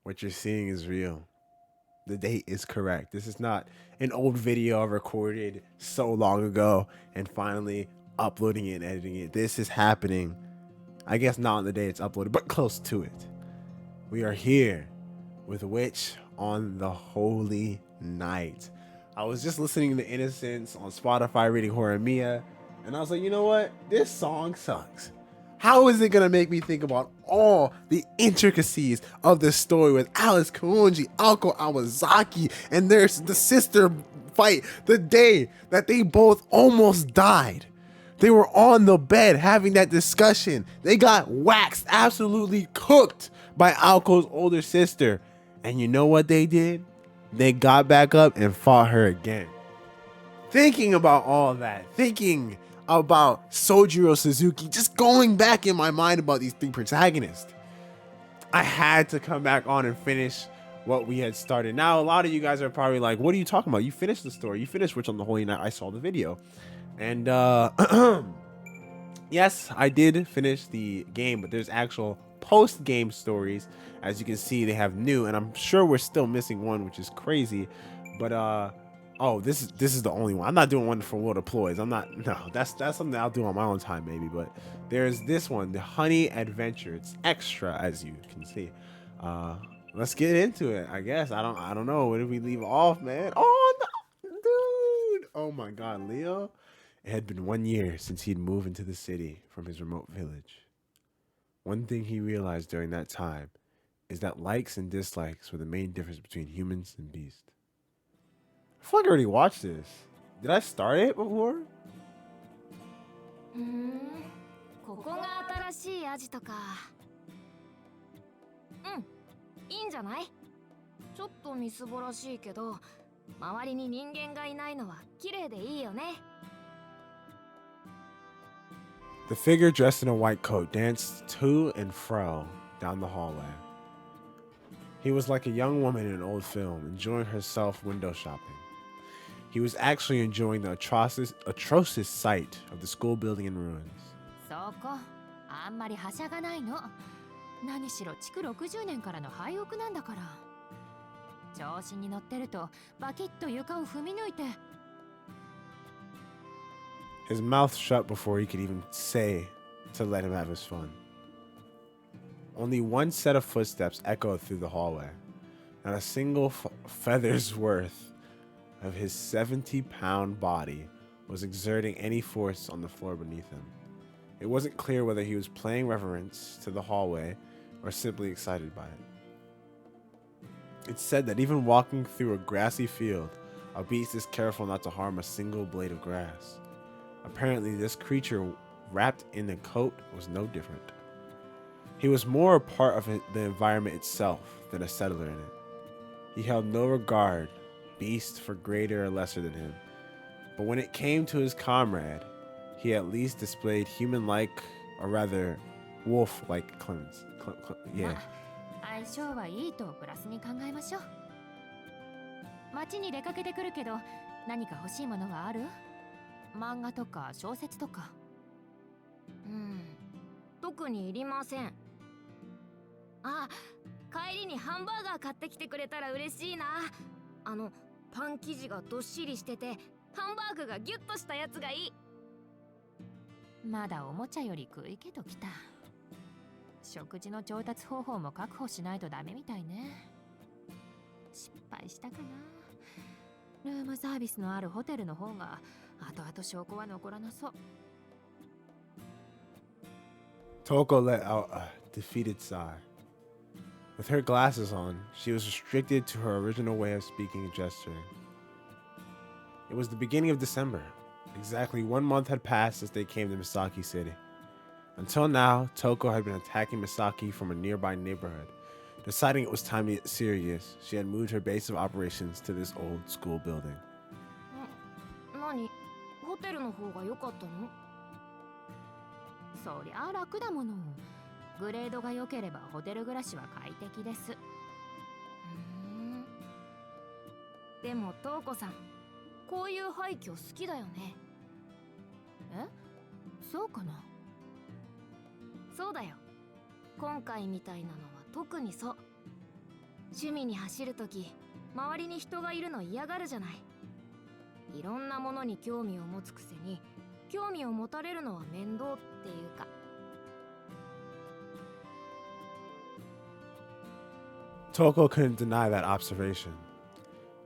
What you're seeing is real. The date is correct. This is not an old video I recorded so long ago and finally uploading it and editing it. This is happening, I guess not on the day it's uploaded, but close to it. We are here with Witch on the Holy Night. I was just listening to Innocence on Spotify, reading Horimiya, and I was like, you know what? This song sucks. How is it gonna make me think about all the intricacies of this story with Alice Kounji, Alko Awazaki, and there's the sister fight the day that they both almost died? They were on the bed having that discussion. They got waxed, absolutely cooked by Alko's older sister. And you know what they did? They got back up and fought her again. Thinking about all that, thinking about Sojiro Suzuki, just going back in my mind about these three protagonists, I had to come back on and finish what we had started. Now, a lot of you guys are probably like, what are you talking about? You finished the story. You finished Witch on the Holy Night. I saw the video. And yes, I did finish the game, but there's actual post-game stories. As you can see, they have new, and I'm sure we're still missing one, which is crazy. But oh, this is the only one. I'm not doing one for World of Ploys. I'm not. No, that's something I'll do on my own time maybe. But there's this one, the Honey Adventure. It's extra, as you can see. Let's get into it. I guess I don't know. Where did we leave off, man? Oh no, dude. Oh my God, Leo. It had been 1 year since he'd moved into the city from his remote village. One thing he realized during that time is that likes and dislikes were the main difference between humans and beasts. I feel like I already watched this. Did I start it before? ふーん、ここが新しいアジトか。うん、いいんじゃない？ちょっとみすぼらしいけど、周りに人間がいないのは綺麗でいいよね。The figure dressed in a white coat danced to and fro down the hallway. He was like a young woman in an old film, enjoying herself window shopping. He was actually enjoying the atrocious sight of the school building in ruins. そこ、あんまりはしゃがないの。何しろ築60年からの廃屋なんだから。調子に乗ってるとバキッと床を踏み抜いて。His mouth shut before he could even say to let him have his fun. Only one set of footsteps echoed through the hallway. Not a single feather's worth of his 70-pound body was exerting any force on the floor beneath him. It wasn't clear whether he was paying reverence to the hallway or simply excited by it. It's said that even walking through a grassy field, a beast is careful not to harm a single blade of grass. Apparently, this creature wrapped in a coat was no different. He was more a part of the environment itself than a settler in it. He held no regard, beast for greater or lesser than him. But when it came to his comrade, he at least displayed human-like, or rather, wolf-like clemency. Yeah. 相性はいいとプラスに考えましょう。街に出かけてくるけど、何か欲しいものはある？漫画とか小説とか。特にいりません。あ、帰りにハンバーガー買ってきてくれたら嬉しいな。パン生地がどっしりしてて、ハンバーグがギュッとしたやつがいい。まだおもちゃより食い気ときた。食事の調達方法も確保しないとダメみたいね。失敗したかな。ルームサービスのあるホテルの方が後々証拠は残らなそう。Toko let out a defeated sigh. With her glasses on, she was restricted to her original way of speaking and gesturing. It was the beginning of December. Exactly 1 month had passed since they came to Misaki City. Until now, Toko had been attacking Misaki from a nearby neighborhood. Deciding it was time to get serious, she had moved her base of operations to this old school building. 何？ホテルの方が良かったの？そりゃ楽だもの。グレードが良ければホテル暮らしは快適です。でもトウコさん、こういう廃墟好きだよね。え？そうかな。そうだよ。今回みたいなのは特にそう。趣味に走るとき周りに人がいるの嫌がるじゃない。いろんなものに興味を持つくせに興味を持たれるのは面倒っていうか。Toko couldn't deny that observation.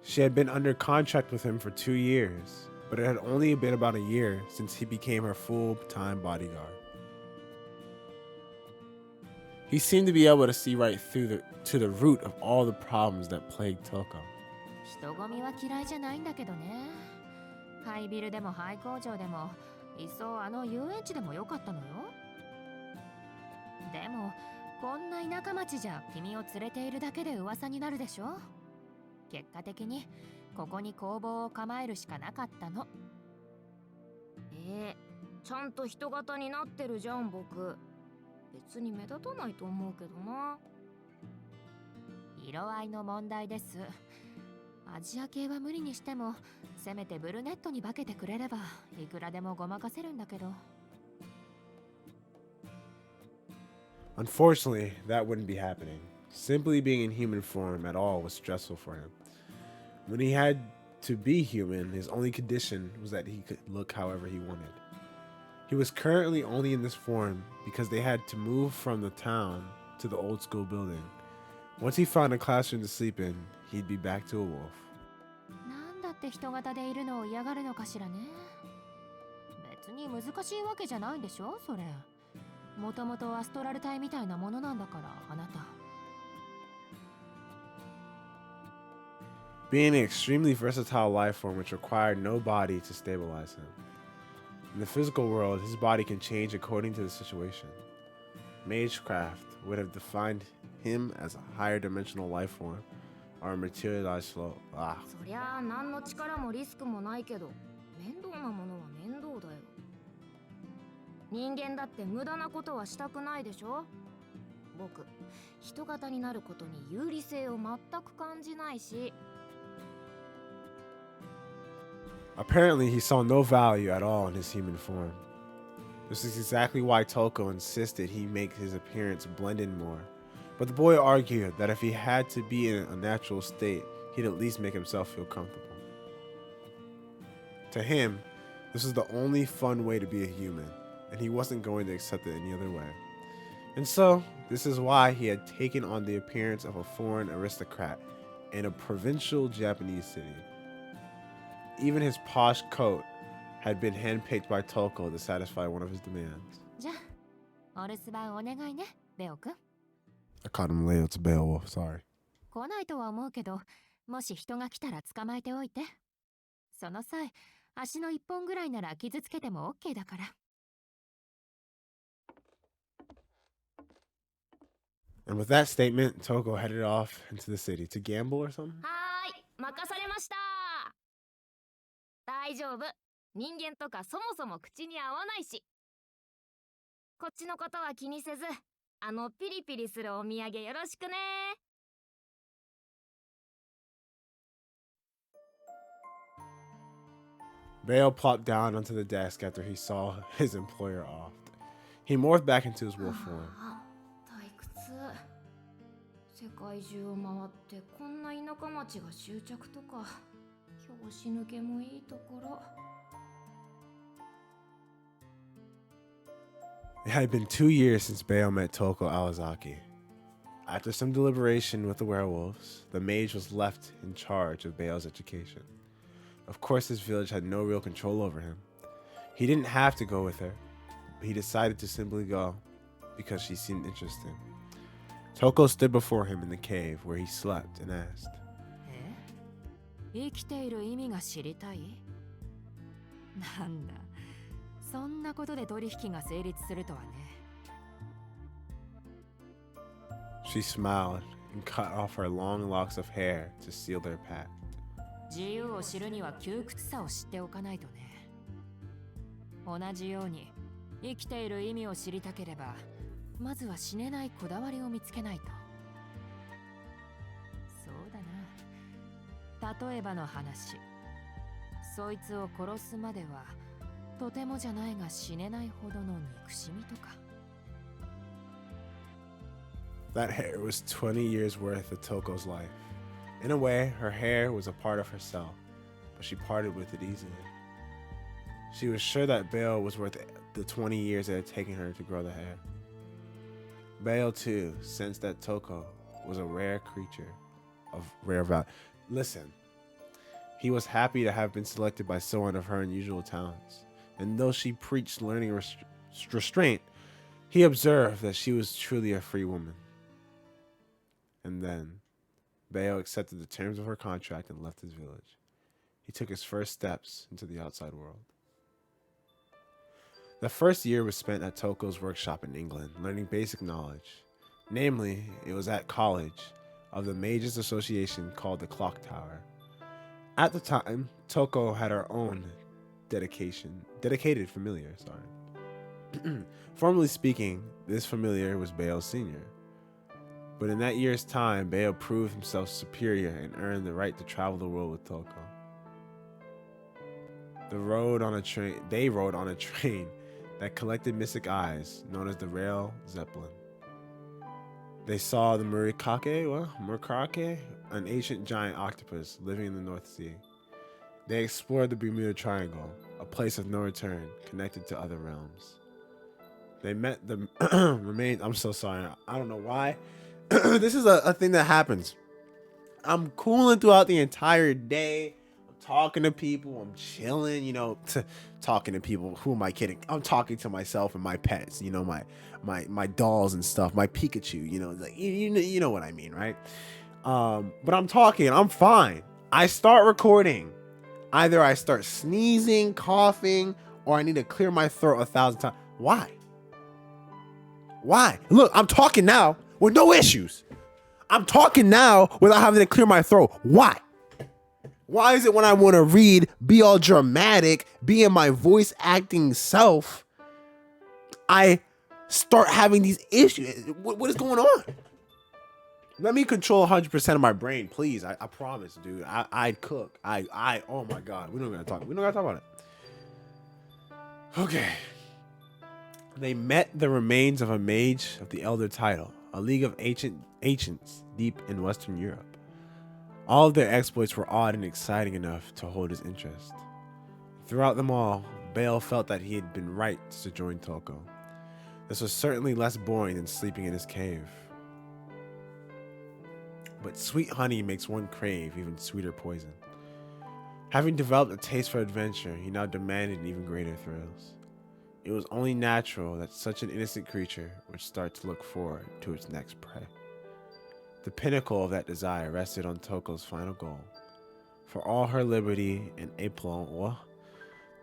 She had been under contract with him for 2 years, but it had only been about a year since he became her full-time bodyguard. He seemed to be able to see right through to the root of all the problems that plagued Toko. 人混みは嫌いじゃないんだけどね。ハイビルでもハイ工場でもいっそあの遊園地でもよかったのよ。でもこんな田舎町じゃ君を連れているだけで噂になるでしょ。結果的にここに工房を構えるしかなかったの。ちゃんと人型になってるじゃん僕。別に目立たないと思うけどな。色合いの問題です。アジア系は無理にしてもせめてブルネットに化けてくれればいくらでもごまかせるんだけど。Unfortunately, that wouldn't be happening. Simply being in human form at all was stressful for him. When he had to be human, his only condition was that he could look however he wanted. He was currently only in this form because they had to move from the town to the old school building. Once he found a classroom to sleep in, he'd be back to a wolf. なんだって人型でいるのを嫌がるのかしらね。別に難しいわけじゃないでしょそれ。もともとアストラル体みたいなものなんだからあなた。Being an extremely versatile life form which required no body to stabilize him. In the physical world, his body can change according to the situation. Magecraft would have defined him as a higher dimensional life form or a materialized flow. そりゃあ何の力もリスクもないけど、面倒なものは面倒だよ。人間だって無駄なことはしたくないでしょ。僕、人型になることに有利性を全く感じないし。Apparently, he saw no value at all in his human form. This is exactly why Toko insisted he make his appearance blend in more. But the boy argued that if he had to be in a natural state, he'd at least make himself feel comfortable. To him, this was the only fun way to be a human, and he wasn't going to accept it any other way. And so, this is why he had taken on the appearance of a foreign aristocrat in a provincial Japanese city. Even his posh coat had been handpicked by Toko to satisfy one of his demands. じゃあ、お留守番お願いね、ベオ君。I called him Leo, it's Beowulf, sorry. 来ないとは思うけど、もし人が来たら捕まえておいて。その際、足の一本ぐらいなら傷つけても OK だから。And with that statement, Toko headed off into the city to gamble or something? はーい、任されました。大丈夫。人間とかそもそも口に合わないし。こっちのことは気にせず、あのピリピリするお土産よろしくね。Bale plopped down onto the desk after he saw his employer off. He morphed back into his wolf form. 退屈。世界中を回ってこんな田舎町が終着とか。拍子抜けもいいところ。It had been 2 years since Bale met Toko Awazaki. After some deliberation with the werewolves, the mage was left in charge of Bale's education. Of course, his village had no real control over him. He didn't have to go with her, but he decided to simply go because she seemed interested. Toko stood before him in the cave where he slept and asked, 生きている意味が知りたい？なんだ、そんなことで取引が成立するとはね。She smiled and cut off her long locks of hair to seal their path. 自由を知るには窮屈さを知っておかないとね。同じように生きている意味を知りたければ、まずは死ねないこだわりを見つけないと。そうだな。例えばの話、そいつを殺すまではとてもじゃないが死ねないほどの憎しみとか。That hair was 20 years worth of Toko's life. In a way, her hair was a part of herself, but she parted with it easily. She was sure that Bale was worth the 20 years it had taken her to grow the hair. Bale, too, sensed that Toko was a rare creature of rare value. Listen, he was happy to have been selected by someone of her unusual talents, and though she preached learning restraint, he observed that she was truly a free woman. And then, Bale accepted the terms of her contract and left his village. He took his first steps into the outside world. The first year was spent at Toko's workshop in England, learning basic knowledge. Namely, it was at college of the Mages Association called the Clock Tower. At the time, Toko had her own dedicated familiar. Formally speaking, this familiar was Bale's senior. But in that year's time, Bale proved himself superior and earned the right to travel the world with Toko. They rode on a train that collected mystic eyes, known as the Rail Zeppelin. They saw the Murkake, an ancient giant octopus living in the North Sea. They explored the Bermuda Triangle, a place of no return, connected to other realms. They met the remains. I'm so sorry. I don't know why. This is a thing that happens. I'm cooling throughout the entire day. I'm talking to people. I'm chilling, talking to people. Who am I kidding? I'm talking to myself and my pets, my dolls and stuff, my Pikachu, like you know what I mean, right? But I'm talking, I'm fine. I start recording. Either I start sneezing, coughing, or I need to clear my throat 1,000 times. Why? Look, I'm talking now with no issues. I'm talking now without having to clear my throat. Why? Why is it when I want to read, be all dramatic, be in my voice acting self, I start having these issues? What is going on? Let me control 100% of my brain, please. I promise, dude. I'd cook. Oh my God. We don't gotta talk about it. Okay. They met the remains of a mage of the Elder Title, a league of ancients deep in Western Europe. All of their exploits were odd and exciting enough to hold his interest. Throughout them all, Bale felt that he had been right to join Toko. This was certainly less boring than sleeping in his cave. But sweet honey makes one crave even sweeter poison. Having developed a taste for adventure, he now demanded even greater thrills. It was only natural that such an innocent creature would start to look forward to its next prey. The pinnacle of that desire rested on Toko's final goal. For all her liberty and aplomb,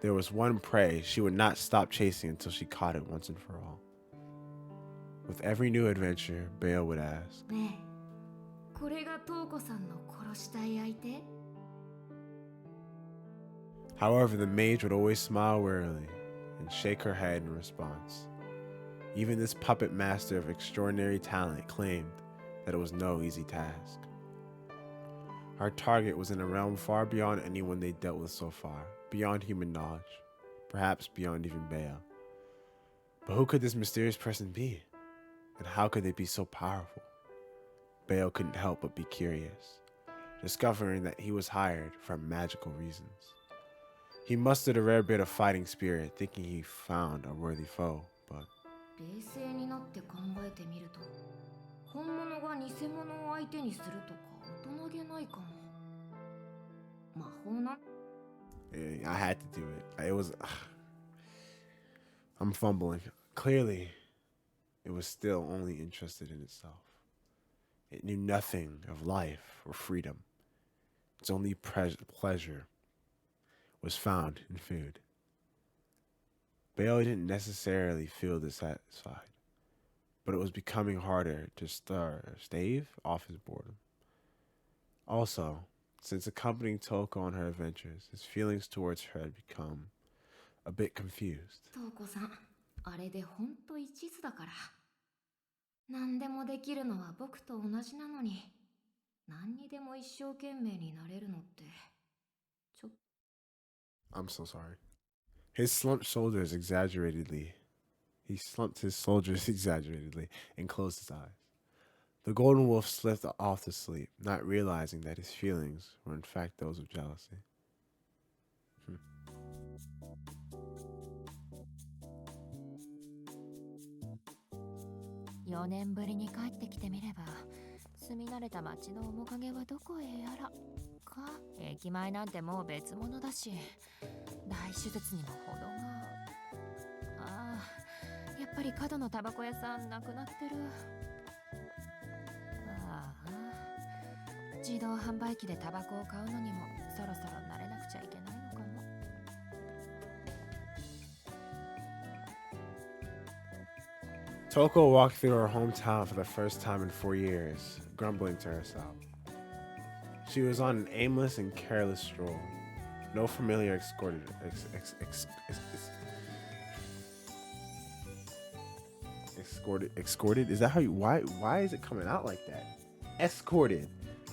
there was one prey she would not stop chasing until she caught it once and for all. With every new adventure, Bale would ask, however, the mage would always smile wearily and shake her head in response. Even this puppet master of extraordinary talent claimed that it was no easy task. Our target was in a realm far beyond anyone they dealt with so far, beyond human knowledge, perhaps beyond even Bale. But who could this mysterious person be? And how could they be so powerful? Bale couldn't help but be curious, discovering that he was hired for magical reasons. He mustered a rare bit of fighting spirit, thinking he found a worthy foe, but I had to do it. I'm fumbling. Clearly, it was still only interested in itself. It knew nothing of life or freedom. Its only pleasure was found in food. Bale didn't necessarily feel dissatisfied, but it was becoming harder to stave off his boredom. Also, since accompanying Toko on her adventures, his feelings towards her had become a bit confused. I'm so sorry. He slumped his shoulders exaggeratedly and closed his eyes. The golden wolf slipped off to sleep, not realizing that his feelings were in fact those of jealousy. 4年ぶりに帰ってきてみれば、住み慣れた町の面影はどこへやらか。駅前なんてもう別物だし、大手術にも程が。ああ、やっぱり角のタバコ屋さんなくなってる。ああ、自動販売機でタバコを買うのにもそろそろ慣れなくちゃいけないのかも。Toko walked through her hometown for the first time in 4 years, grumbling to herself. She was on an aimless and careless stroll. No familiar escorted? Is that how you, why is it coming out like that? Escorted.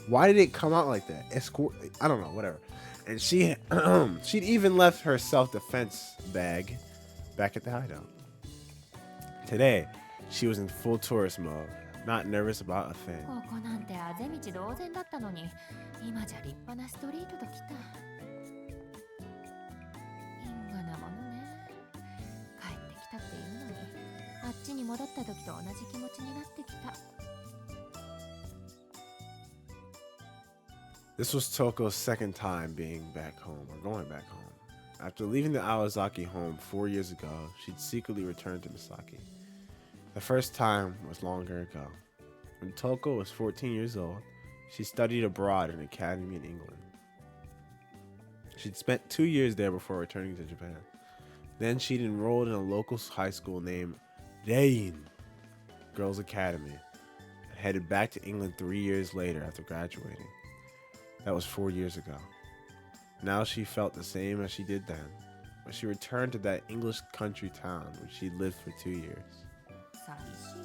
Why did it come out like that? Escort, I don't know, whatever. And she'd even left her self-defense bag back at the hideout. Today, she was in full tourist mode, not nervous about a thing. ここなんてあぜ道同然だったのに、今じゃ立派なストリートと来た。因果なものね。帰ってきたっていうのに、あっちに戻った時と同じ気持ちになってきた。This was Toko's second time being back home, or going back home. After leaving the Awazaki home 4 years ago, she'd secretly returned to Misaki. The first time was longer ago. When Toko was 14 years old, she studied abroad in an academy in England. She'd spent 2 years there before returning to Japan. Then she'd enrolled in a local high school named Rein Girls Academy and headed back to England 3 years later after graduating. That was 4 years ago. Now she felt the same as she did then, but she returned to that English country town where she'd lived for 2 years. 寂しい？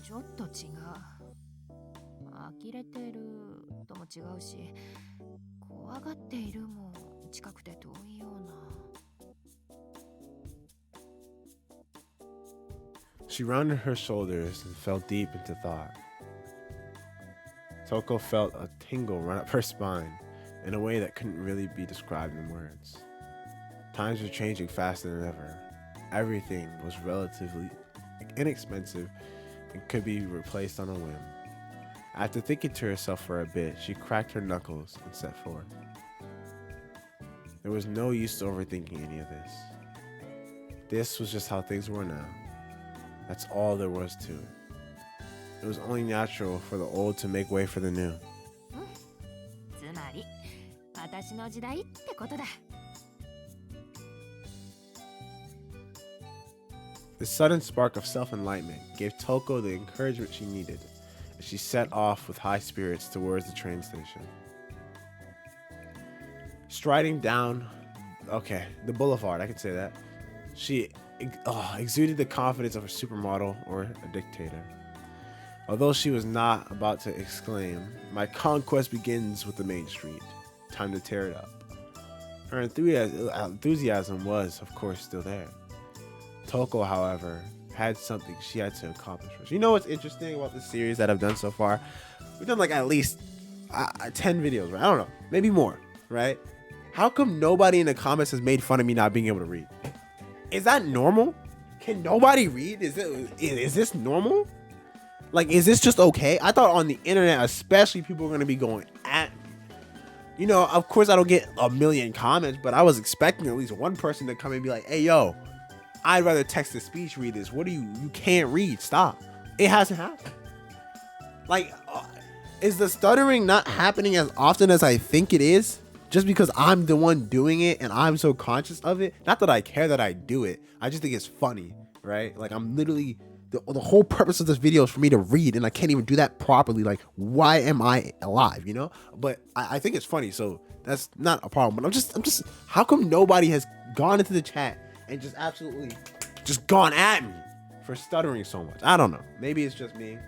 ちょっと違う。呆れてるとも違うし、怖がっているも近くて遠いような。She rounded her shoulders and fell deep into thought. Toko felt a tingle run up her spine in a way that couldn't really be described in words. Times were changing faster than ever. Everything was relatively inexpensive and could be replaced on a whim. After thinking to herself for a bit, she cracked her knuckles and set forth. There was no use to overthinking any of this. This was just how things were now. That's all there was to it. It was only natural for the old to make way for the new. つまり、私の時代ってことだ。The sudden spark of self-enlightenment gave Toko the encouragement she needed as she set off with high spirits towards the train station. Striding down, the boulevard, I can say that, she exuded the confidence of a supermodel or a dictator. Although she was not about to exclaim, "My conquest begins with the main street. Time to tear it up." Her enthusiasm was, of course, still there. Toko, however, had something she had to accomplish first. You know what's interesting about this series that I've done so far? We've done like at least 10 videos, right? I don't know, maybe more, right? How come nobody in the comments has made fun of me not being able to read? Is that normal? Can nobody read? Is this normal? Like, is this just okay? I thought on the internet, especially, people are going to be going at me. You know, of course, I don't get a million comments, but I was expecting at least one person to come and be like, "Hey, yo, I'd rather text-to-speech read this. What do you can't read. Stop." It hasn't happened. Like, is the stuttering not happening as often as I think it is? Just because I'm the one doing it and I'm so conscious of it? Not that I care that I do it. I just think it's funny, right? Like, I'm literally... The whole purpose of this video is for me to read, and I can't even do that properly. Like, why am I alive, you know? But I think it's funny, so that's not a problem. But I'm just, how come nobody has gone into the chat and just absolutely just gone at me for stuttering so much? I don't know. Maybe it's just me.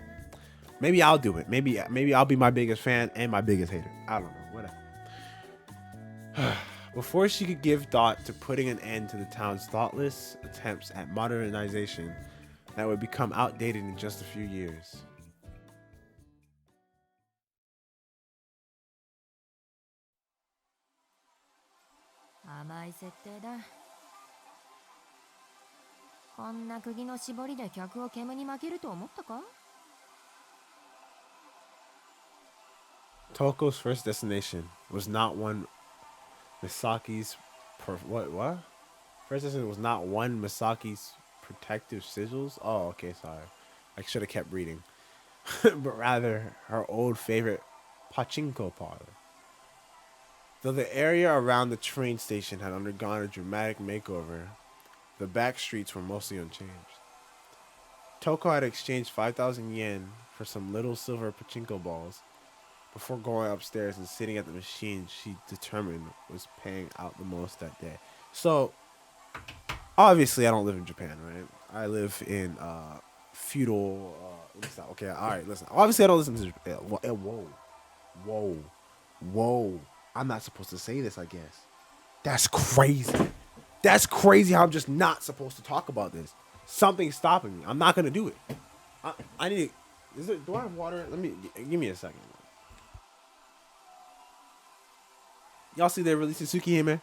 Maybe I'll do it. Maybe I'll be my biggest fan and my biggest hater. I don't know. Whatever. Before she could give thought to putting an end to the town's thoughtless attempts at modernization, that would become outdated in just a few years. 甘い設定だ。こんな釘の絞りで客を煙に巻けると思ったか？ Toko's first destination was not one Misaki's what? First destination was not one Misaki's protective sigils. Oh, okay, sorry. I should have kept reading. But rather her old favorite pachinko parlor. Though the area around the train station had undergone a dramatic makeover, the back streets were mostly unchanged. Toko had exchanged 5,000 yen for some little silver pachinko balls before going upstairs and sitting at the machine she determined was paying out the most that day. So, obviously, I don't live in Japan, right? I live in feudal. Okay, all right, listen. Obviously, I don't listen to Japan. Whoa. I'm not supposed to say this, I guess. That's crazy. That's crazy how I'm just not supposed to talk about this. Something's stopping me. I'm not gonna do it. I need. Do I have water? Give me a second. Y'all see they're releasing Tsukihime?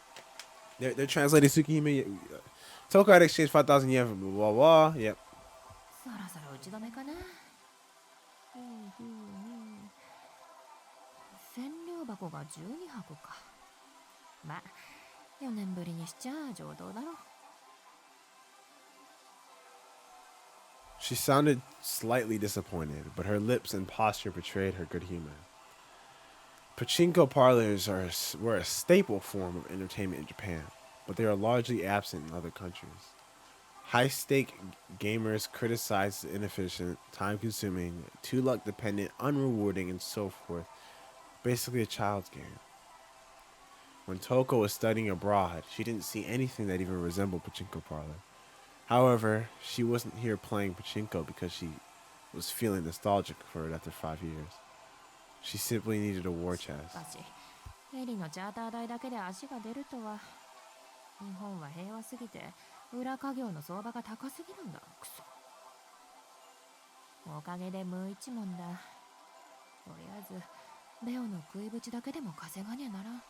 They're translating Tsukihime. Toko had exchanged 5,000 yen for blah blah blah. Yep. そろそろ打ち止めかな。千両箱が12箱か。まあ、4年ぶりにしちゃ上等だろ。She sounded slightly disappointed, but her lips and posture betrayed her good humor. Pachinko parlors were a staple form of entertainment in Japan, but they are largely absent in other countries. High-stake gamers criticized the inefficient, time-consuming, too luck-dependent, unrewarding, and so forth. Basically a child's game. When Toko was studying abroad, she didn't see anything that even resembled Pachinko parlor. However, she wasn't here playing Pachinko because she was feeling nostalgic for it after 5 years. She simply needed a war chest. ヘリのチャーター代だけで足が出るとは。日本は平和すぎて裏稼業の相場が高すぎるんだ。クソ。おかげで無一文だ。とりあえずレオの食いぶちだけでも稼がにゃならん。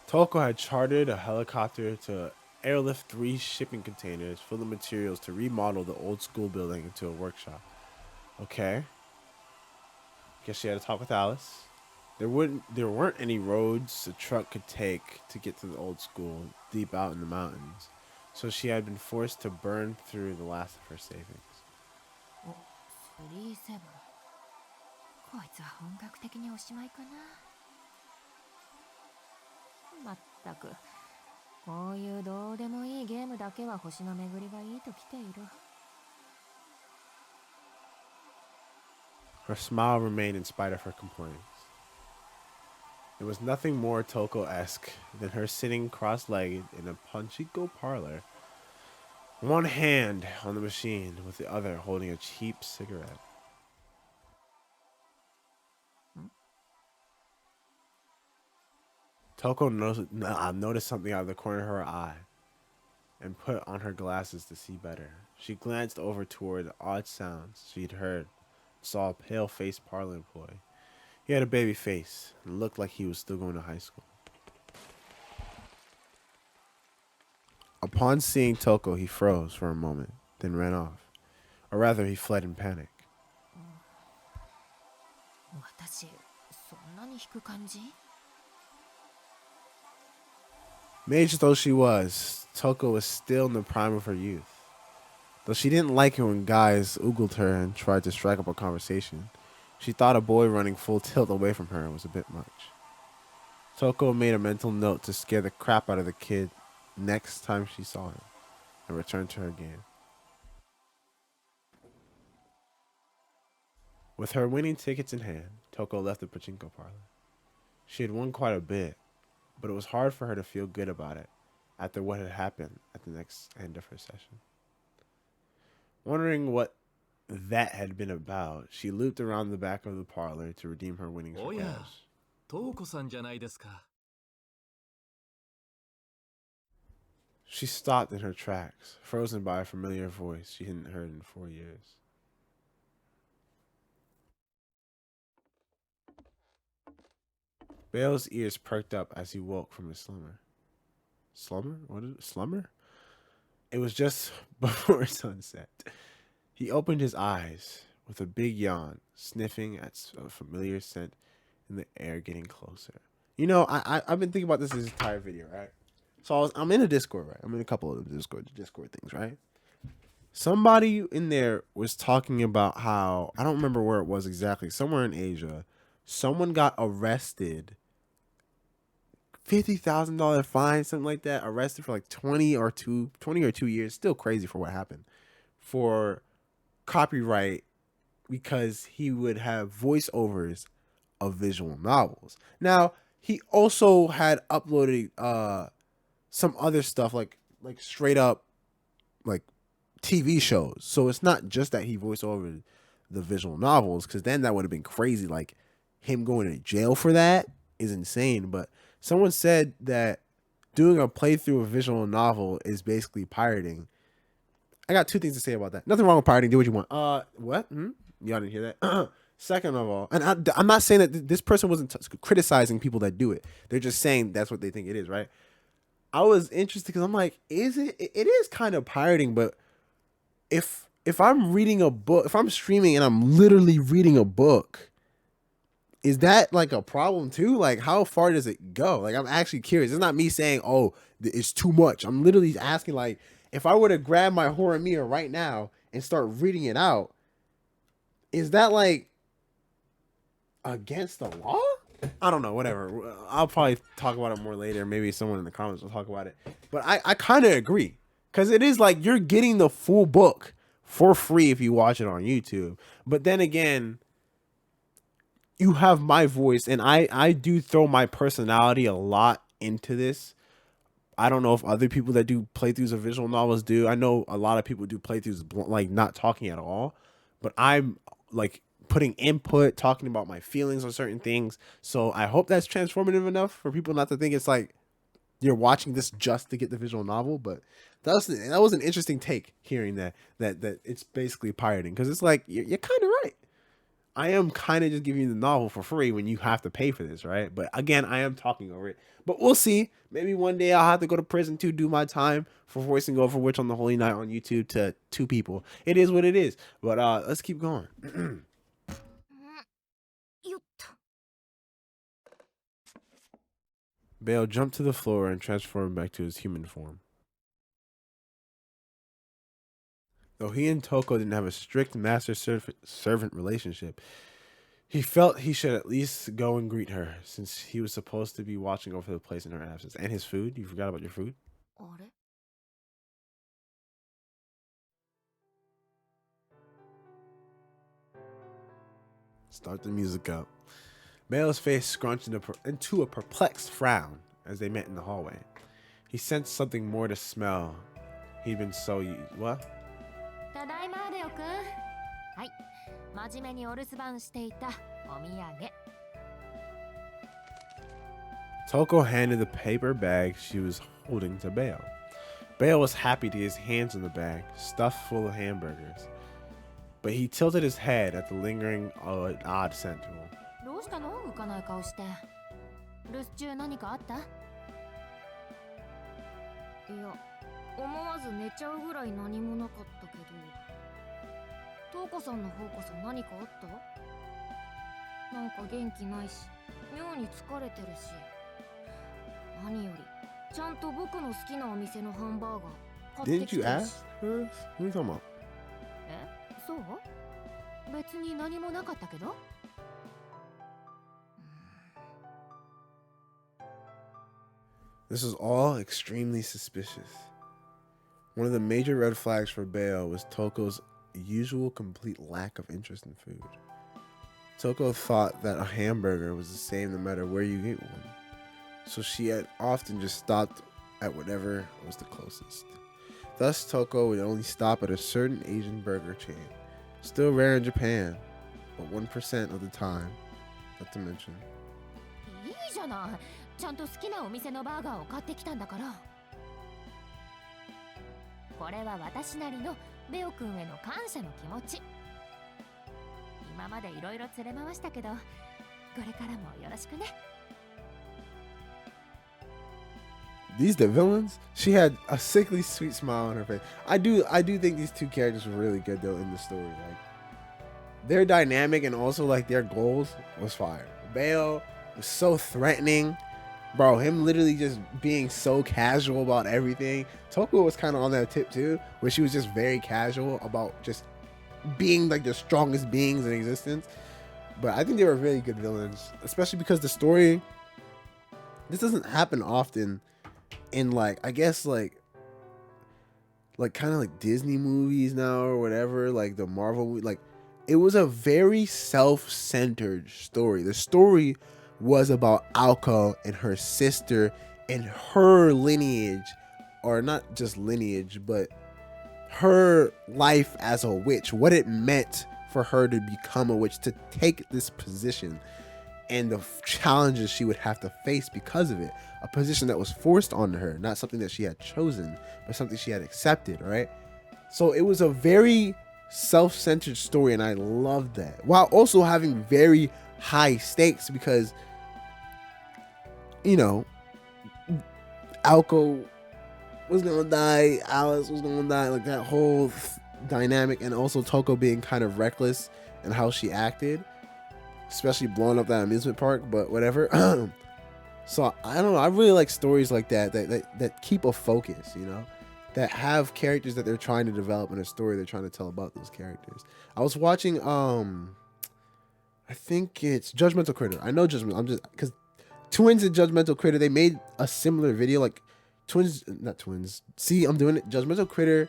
Toko had chartered a helicopter to airlift 3 shipping containers full of materials to remodel the old school building into a workshop. Okay. Guess she had to talk with Alice. There weren't any roads a truck could take to get to the old school deep out in the mountains, so she had been forced to burn through the last of her savings. お、37。こいつは本格的におしまいかな。まったく、こういうどうでもいいゲームだけは星の巡りがいいときている。Her smile remained in spite of her complaints. It was nothing more Toko-esque than her sitting cross-legged in a pachinko parlor, one hand on the machine with the other holding a cheap cigarette. Toko noticed something out of the corner of her eye and put on her glasses to see better. She glanced over toward the odd sounds she'd heard, saw a pale-faced parlor employee. He had a baby face and looked like he was still going to high school. Upon seeing Toko, he froze for a moment, then ran off. Or rather, he fled in panic. 私、そんなに引く感じ？ Mage though she was, Toko was still in the prime of her youth. Though she didn't like it when guys oogled her and tried to strike up a conversation, she thought a boy running full tilt away from her was a bit much. Toko made a mental note to scare the crap out of the kid next time she saw him, and returned to her game. With her winning tickets in hand, Toko left the pachinko parlor. She had won quite a bit, but it was hard for her to feel good about it after what had happened at the next end of her session. Wondering what that had been about, she looped around the back of the parlor to redeem her winnings for cash. トウコさんじゃないですか。She stopped in her tracks, frozen by a familiar voice she hadn't heard in 4 years. Bale's ears perked up as he woke from his slumber. Slumber? What is it? Slumber? It was just before sunset. He opened his eyes with a big yawn, sniffing at a familiar scent in the air getting closer. You know, I've been thinking about this entire video, right? So I'm in a Discord, right? I'm in a couple of Discord things, right? Somebody in there was talking about how I don't remember where it was exactly, somewhere in Asia, someone got arrested, $50,000 fine, something like that, arrested for like 20 or 2 years, still crazy for what happened, for copyright because he would have voiceovers of visual novels. Now, he also had uploaded some other stuff like straight up like TV shows. So it's not just that he voiced over the visual novels, because then that would have been crazy. Like him going to jail for that is insane. But someone said that doing a playthrough of a visual novel is basically pirating. I got two things to say about that. Nothing wrong with pirating. Do what you want. What? Y'all didn't hear that? Second of all, and I'm not saying that this person wasn't criticizing people that do it. They're just saying that's what they think it is, right? I was interested because I'm like, is it? It is kind of pirating, but if I'm reading a book, if I'm streaming and I'm literally reading a book, is that like a problem too? Like, how far does it go? Like, I'm actually curious. It's not me saying, oh, it's too much. I'm literally asking, like, if I were to grab my Horimiya right now and start reading it out, is that like against the law? I don't know, whatever. I'll probably talk about it more later. Maybe someone in the comments will talk about it. But I kind of agree. Because it is like you're getting the full book for free if you watch it on YouTube. But then again, you have my voice, and I do throw my personality a lot into this. I don't know if other people that do playthroughs of visual novels do. I know a lot of people do playthroughs like not talking at all. But I'm like putting input, talking about my feelings on certain things. So I hope that's transformative enough for people not to think it's like you're watching this just to get the visual novel. But that was an interesting take, hearing that it's basically pirating, because it's like you're kind of right. I am kind of just giving you the novel for free when you have to pay for this, right? But again, I am talking over it. But we'll see. Maybe one day I'll have to go to prison to do my time for voicing Overwitch on the Holy Night on YouTube to 2 people. It is what it is. But let's keep going. Bale jumped to the floor and transformed back to his human form. Though he and Toko didn't have a strict master-servant relationship, he felt he should at least go and greet her, since he was supposed to be watching over the place in her absence. And his food? You forgot about your food? Start the music up. Bale's face scrunched into a perplexed frown as they met in the hallway. He sensed something more to smell. He'd been so used. What? Toko handed the paper bag she was holding to Bale. Bale was happy to get his hands on the bag, stuffed full of hamburgers. But he tilted his head at the lingering odd scent to him. どうしたの？浮かない顔して。留守中何かあった？いや、思わず寝ちゃうぐらい何もなかったけど。トウコさんの方こそ何かあった？なんか元気ないし、妙に疲れてるし。何より、ちゃんと僕の好きなお店のハンバーガー買ってきてるし。Didn't you ask her? What are you talking about? え、そう？別に何もなかったけど。This was all extremely suspicious. One of the major red flags for Bale was Toko's usual complete lack of interest in food. Toko thought that a hamburger was the same no matter where you get one, so she had often just stopped at whatever was the closest. Thus, Toko would only stop at a certain Asian burger chain, still rare in Japan, but 1% of the time, not to mention. いいじゃない。ちゃんと好きなお店のバーガーを買ってきたんだから。これは私なりのレオくんへの感謝の気持ち。今までいろいろ連れ回したけど、これからもよろしくね。 These the villains. She had a sickly sweet smile on her face. I do think these two characters were really good though in the story. Like their dynamic and also like their goals was fire. Bale was so threatening, bro. Him literally just being so casual about everything. Toko was kind of on that tip too, where she was just very casual about just being like the strongest beings in existence. But I think they were really good villains, especially because the story, this doesn't happen often in like, I guess like kind of like Disney movies now or whatever, like the Marvel, like it was a very self-centered story. The story was about Aoko and her sister and her lineage, or not just lineage, but her life as a witch, what it meant for her to become a witch, to take this position, and the challenges she would have to face because of it. A position that was forced onto her, not something that she had chosen, but something she had accepted, right? So it was a very self-centered story, and I loved that, while also having very high stakes, because, you know, Aoko was gonna die, Alice was gonna die, like that whole dynamic, and also Toko being kind of reckless in how she acted, especially blowing up that amusement park, but whatever. So I don't know, I really like stories like that keep a focus, you know, that have characters that they're trying to develop in a story they're trying to tell about those characters. I was watching I think it's Judgmental Critter. I know I'm just because Twins and Judgmental Critter, they made a similar video, like not Twins. See, I'm doing it. Judgmental Critter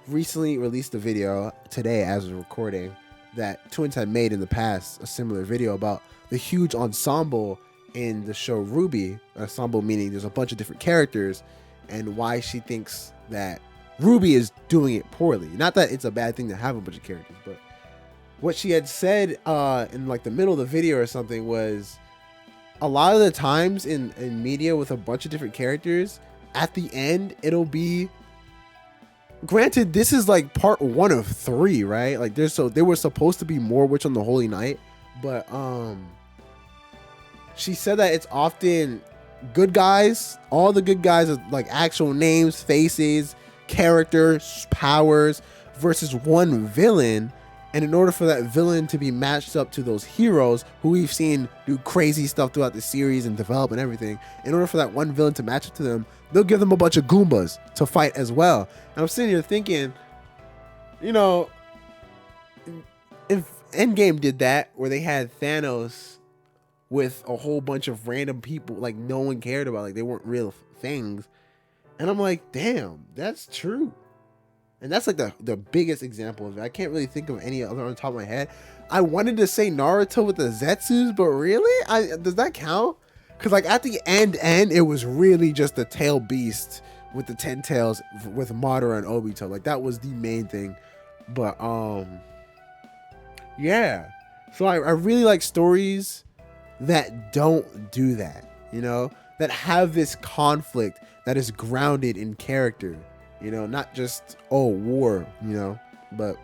recently released a video today as we're recording that Twins had made in the past, a similar video about the huge ensemble in the show Ruby. Ensemble meaning there's a bunch of different characters, and why she thinks that Ruby is doing it poorly. Not that it's a bad thing to have a bunch of characters, but what she had said in like the middle of the video or something was, a lot of the times in media with a bunch of different characters, at the end it'll be, granted this is like part 1 of 3, right? Like there was supposed to be more Witch on the Holy Night, but she said that it's often good guys, all the good guys are like actual names, faces, characters, powers, versus one villain. And in order for that villain to be matched up to those heroes who we've seen do crazy stuff throughout the series and develop and everything, in order for that one villain to match up to them, they'll give them a bunch of Goombas to fight as well. And I'm sitting here thinking, you know, if Endgame did that, where they had Thanos with a whole bunch of random people like no one cared about, like they weren't real things, and I'm like, damn, that's true. And that's like the biggest example of it. I can't really think of any other on the top of my head. I wanted to say Naruto with the Zetsus, but really, does that count? Because like at the end, it was really just the tail beast with the 10 tails with Madara and Obito. Like that was the main thing. But yeah. So I really like stories that don't do that, you know, that have this conflict that is grounded in character. You know, not just, war, you know, but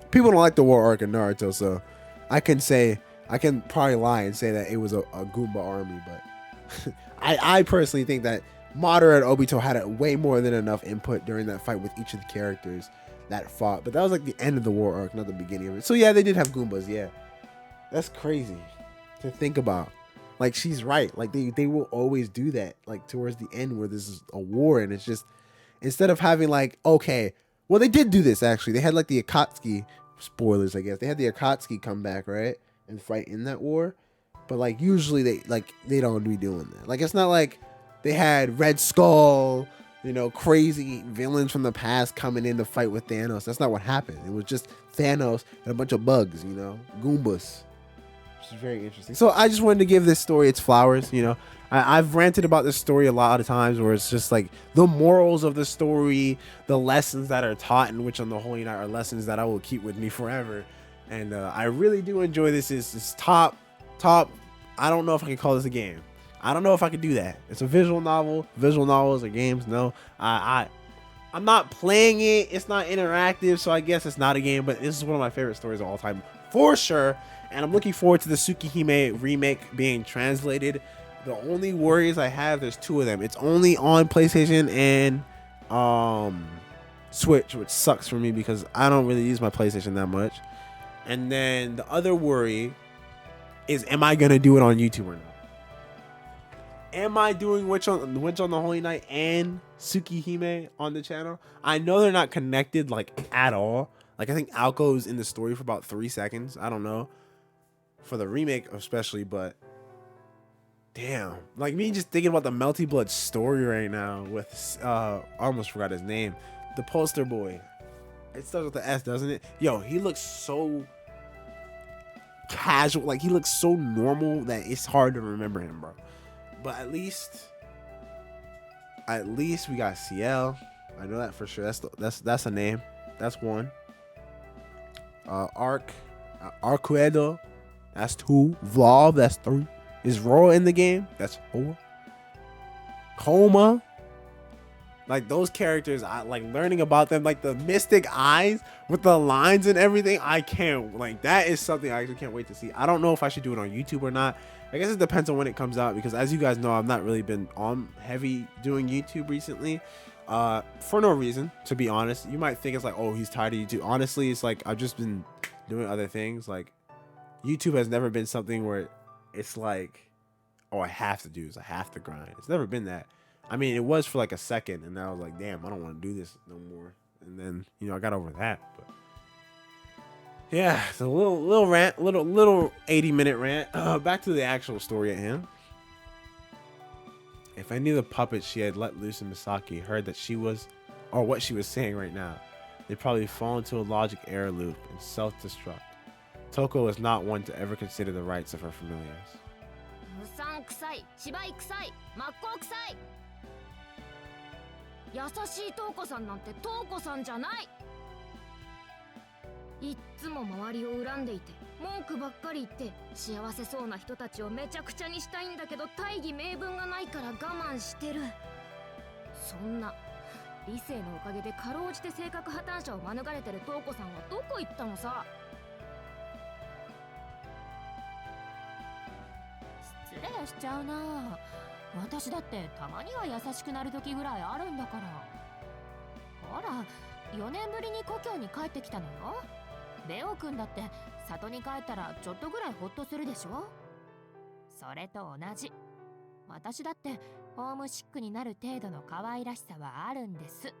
people don't like the war arc in Naruto, so I can probably lie and say that it was a Goomba army, but I personally think that Madara and Obito had way more than enough input during that fight with each of the characters that fought, but that was like the end of the war arc, not the beginning of it. So yeah, they did have Goombas, yeah. That's crazy to think about. Like, she's right. Like, they will always do that, like, towards the end where this is a war, and it's just, instead of having, like, okay, well, they did do this, actually. They had, like, the Akatsuki, spoilers, I guess. They had the Akatsuki come back, right, and fight in that war. But, like, usually they don't be doing that. Like, it's not like they had Red Skull, you know, crazy villains from the past coming in to fight with Thanos. That's not what happened. It was just Thanos and a bunch of bugs, you know, Goombas. Which is very interesting. So I just wanted to give this story its flowers, you know. I've ranted about this story a lot of times where it's just like the morals of the story, the lessons that are taught in Witch on the Holy Night are lessons that I will keep with me forever. And I really do enjoy this. It's top. I don't know if I can call this a game. I don't know if I could do that. It's a visual novel. Visual novels are games. No, I'm not playing it. It's not interactive, so I guess it's not a game. But this is one of my favorite stories of all time, for sure. And I'm looking forward to the Tsukihime remake being translated. The only worries I have, there's two of them. It's only on PlayStation and Switch, which sucks for me because I don't really use my PlayStation that much. And then the other worry is, am I gonna do it on YouTube or not? Am I doing Witch on the Holy Night and Tsukihime on the channel? I know they're not connected like at all. Like I think Alco is in the story for about 3 seconds. I don't know for the remake especially, but damn, like me just thinking about the Melty Blood story right now with I almost forgot his name, the poster boy. It starts with the S, doesn't it? Yo, he looks so casual, like he looks so normal that it's hard to remember him, bro. But at least we got CL. I know that for sure. That's a name. That's one. Arquedo. That's 2. Vlov. That's 3. Is Roa in the game? That's 4. Coma. Like those characters, I like learning about them. Like the mystic eyes with the lines and everything. I can't, like, that is something I actually can't wait to see. I don't know if I should do it on YouTube or not. I guess it depends on when it comes out, because as you guys know, I've not really been on heavy doing YouTube recently, for no reason, to be honest. You might think it's like, oh, he's tired of YouTube. Honestly, it's like I've just been doing other things. Like YouTube has never been something where it's like, oh, I have to do this, I have to grind. It's never been that. I mean, it was for like a second, and then I was like, damn, I don't want to do this no more. And then, you know, I got over that. But yeah, it's a little rant, little 80-minute rant. Back to the actual story at hand. If any of the puppets she had let loose in Misaki heard that she was, or what she was saying right now, they'd probably fall into a logic error loop and self-destruct. Toko is not one to ever consider the rights of her familiars. うさんくさい、芝居くさい、真っ向くさい。優しいトウコさんなんてトウコさんじゃない。いっつも周りを恨んでいて文句ばっかり言って幸せそうな人たちをめちゃくちゃにしたいんだけど、大義名分がないから我慢してる。そんな理性のおかげでかろうじて性格破綻者を免れてるトウコさんはどこ行ったのさ。失礼しちゃうな。私だってたまには優しくなる時ぐらいあるんだから。ほら、4年ぶりに故郷に帰ってきたのよ。レオくんだって里に帰ったらちょっとぐらいホッとするでしょ。それと同じ。私だってホームシックになる程度の可愛らしさはあるんです。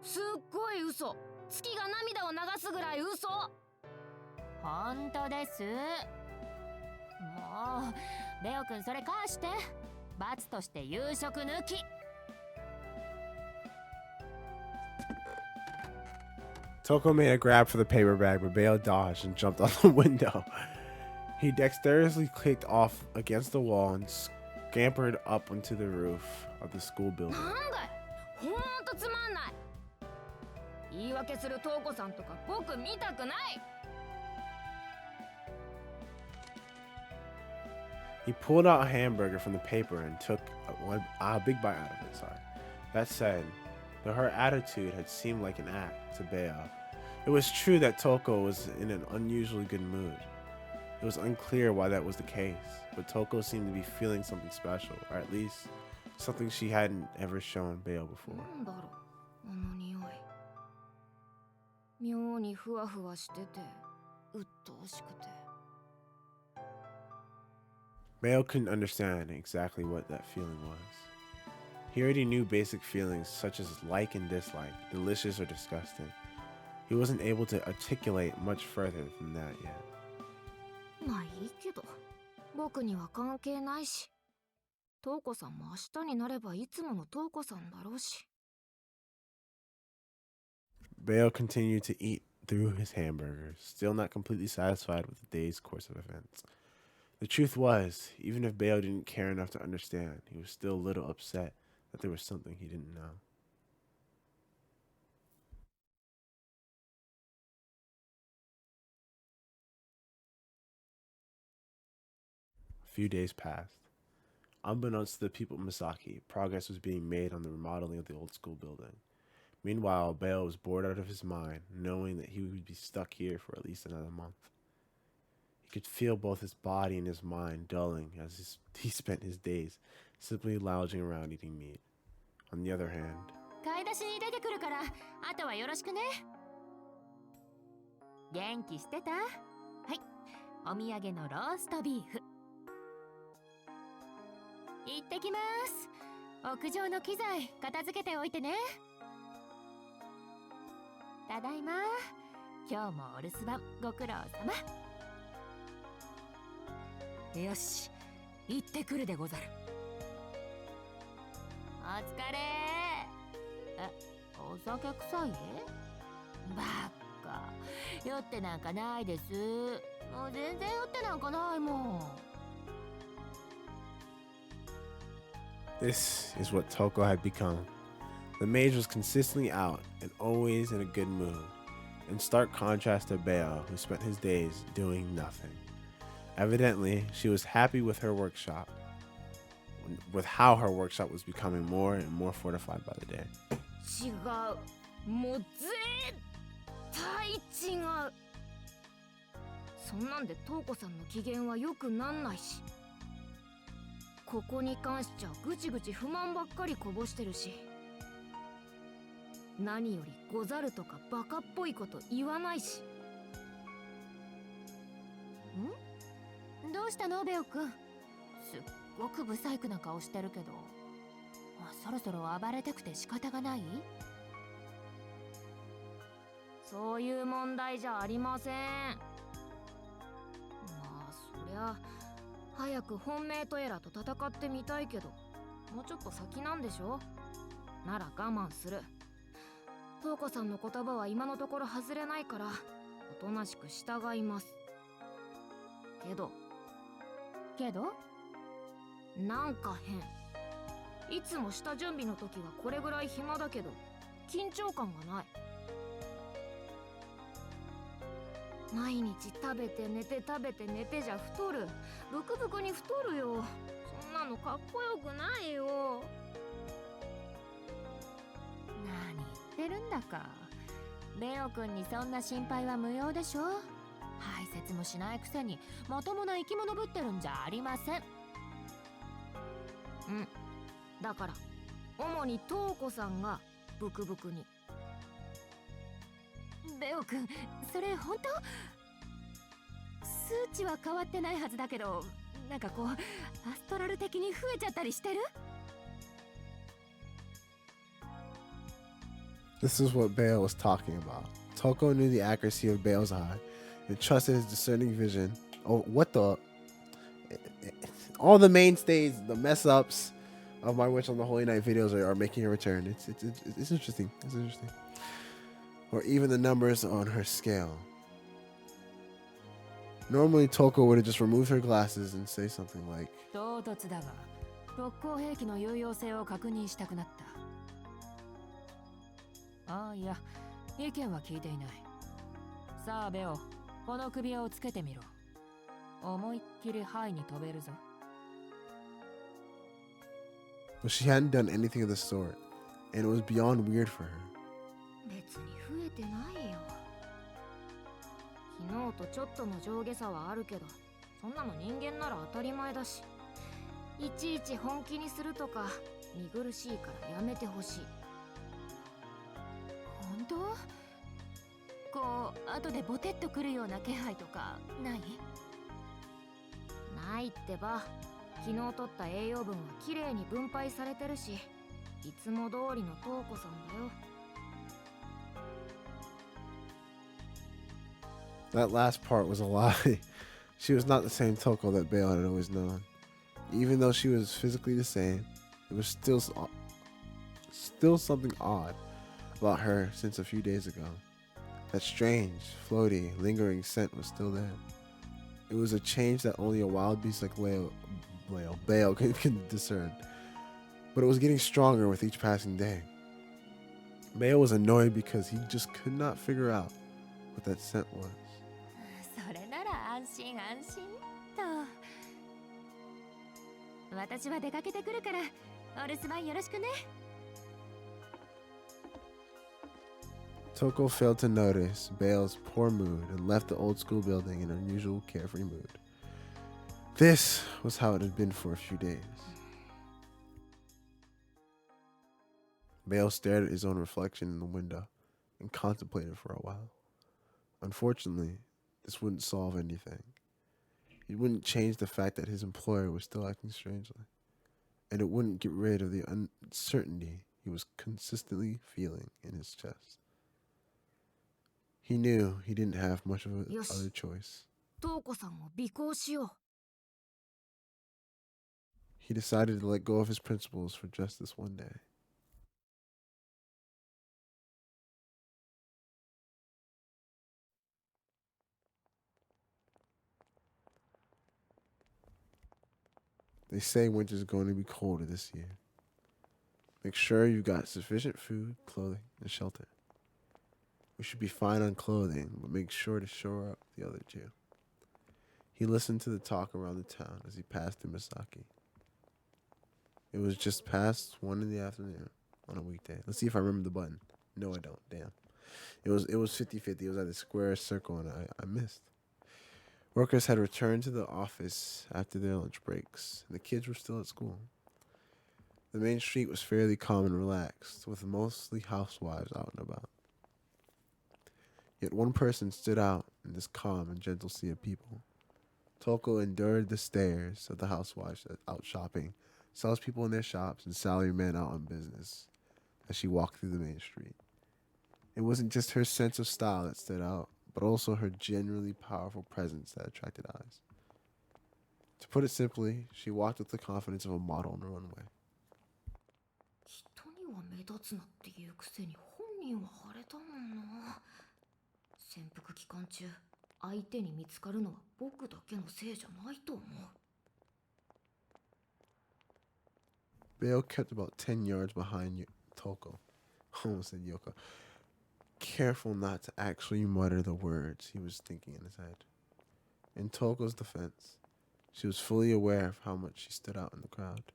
すっごい嘘。月が涙を流すぐらい嘘。本当です。もうレオくんそれ返して。罰として夕食抜き。Toko made a grab for the paper bag, but Bale dodged and jumped out the window. He dexterously clicked off against the wall and scampered up onto the roof of the school building. なんだい、ほんとつまんない。言い訳するトウコさんとか僕見たくない。He pulled out a hamburger from the paper and took a big bite out of it. Sorry. That said, though her attitude had seemed like an act to Bale, it was true that Toko was in an unusually good mood. It was unclear why that was the case, but Toko seemed to be feeling something special, or at least something she hadn't ever shown Bale before. なんだろう、あの匂い。妙にふわふわしてて、鬱陶しくて。Bale couldn't understand exactly what that feeling was. He already knew basic feelings such as like and dislike, delicious or disgusting. He wasn't able to articulate much further than that yet. まあいいけど、僕には関係ないし。トウコさんも明日になればいつものトウコさんだろうし。Bale continued to eat through his hamburger, still not completely satisfied with the day's course of events. The truth was, even if Bale didn't care enough to understand, he was still a little upset that there was something he didn't know. A few days passed. Unbeknownst to the people of Misaki, progress was being made on the remodeling of the old school building. Meanwhile, Bale was bored out of his mind, knowing that he would be stuck here for at least another month. He could feel both his body and his mind dulling as he spent his days simply lounging around eating meat. On the other hand, 買い出しに出てくるからあとはよろしくね。元気してた？はい、お土産のローストビーフ。行ってきます。屋上の機材片付けておいてね。ただいま。今日もお留守番ご苦労様。よし、行ってくるでござる。お疲れ。お酒臭い？バカ、酔ってなんかないです。もう全然酔ってなんかないもん。this is what Toko had become. The mage was consistently out and always in a good mood, in stark contrast to Beo, who spent his days doing nothing. Evidently, she was happy with her workshop, with how her workshop was becoming more and more fortified by the day. 違う。もう絶対違う。そんなんでトウコさんの機嫌は良くなんないし。ここに関しちゃぐちぐち不満ばっかりこぼしてるし。何よりござるとかバカっぽいこと言わないし。ん？どうしたのベオくん？すっごく不細工な顔してるけど、そろそろ暴れたくて仕方がない？そういう問題じゃありません。まあそりゃ早く本命とエラと戦ってみたいけど、もうちょっと先なんでしょ？なら我慢する。トウコさんの言葉は今のところ外れないからおとなしく従います。けどなんか変。いつも下準備の時はこれぐらい暇だけど緊張感がない。毎日食べて寝て食べて寝てじゃ太る。ブクブクに太るよ。そんなのかっこよくないよ。何言ってるんだか。レオくんにそんな心配は無用でしょ。排泄もしないくせにまともな生き物ぶってるんじゃありません。うん。だから主にトウコさんがブクブクに。ベオくん、それ本当？数値は変わってないはずだけど、なんかこうアストラル的に増えちゃったりしてる？ This is what Bale was talking about. Toko knew the accuracy of Bale's eye and trusted his discerning vision. Oh, what the? All the mainstays, the mess ups of my Witch on the Holy Night videos are making a return. It's interesting. It's interesting. Or even the numbers on her scale. Normally, Toko would have just removed her glasses and say something like, 唐突だが、特攻兵器の有用性を確認したくなった。ああ、いや、意見は聞いていない。さあ、ベオ、この首輪をつけてみろ。思いっきりハイに飛べるぞ。But she hadn't done anything of the sort, and it was beyond weird for her. 別に増えてないよ。昨日とちょっとの上下差はあるけど、そんなの人間なら当たり前だし、いちいち本気にするとか見苦しいからやめてほしい。本当？こう後でボテッとくるような気配とかない？ないってば。昨日取った栄養分はきれいに分配されてるし、いつも通りのトウコさんだよ。That last part was a lie. She was not the same Toko that Bale had always known. Even though she was physically the same, it was still something odd about her since a few days ago. That strange, floaty, lingering scent was still there. It was a change that only a wild beast like Bale can discern. But it was getting stronger with each passing day. Bale was annoyed because he just could not figure out what that scent was. それなら安心安心と。私は出かけてくるからお留守番よろしくね。 Toko failed to notice Bale's poor mood and left the old school building in an unusual carefree mood. This was how it had been for a few days. Bale stared at his own reflection in the window and contemplated for a while. Unfortunately, this wouldn't solve anything. It wouldn't change the fact that his employer was still acting strangely, and it wouldn't get rid of the uncertainty he was consistently feeling in his chest. He knew he didn't have much of another choice. トウコさんを尾行しよう。 He decided to let go of his principles for just this one day. They say winter's going to be colder this year. Make sure you got sufficient food, clothing, and shelter. We should be fine on clothing, but make sure to shore up the other two. He listened to the talk around the town as he passed through Misaki. It was just past 1 in the afternoon on a weekday. Let's see if I remember the button. No, I don't. Damn. It was 50-50. It was at the square circle, and I missed. Workers had returned to the office after their lunch breaks, and the kids were still at school. The main street was fairly calm and relaxed, with mostly housewives out and about. Yet one person stood out in this calm and gentle sea of people. Toko endured the stares of the housewives out shopping, salespeople in their shops, and salarymen out on business as she walked through the main street. It wasn't just her sense of style that stood out, but also her genuinely powerful presence that attracted eyes. To put it simply, she walked with the confidence of a model on the runway. 人には目立つなっていうくせに本人は腫れたもんな。潜伏期間中、相手に見つかるのは僕だけのせいじゃないと思う。 Bale kept about 10 yards behind Toko. Almost said Yoko. Careful not to actually mutter the words he was thinking in his head. In Toko's defense, she was fully aware of how much she stood out in the crowd.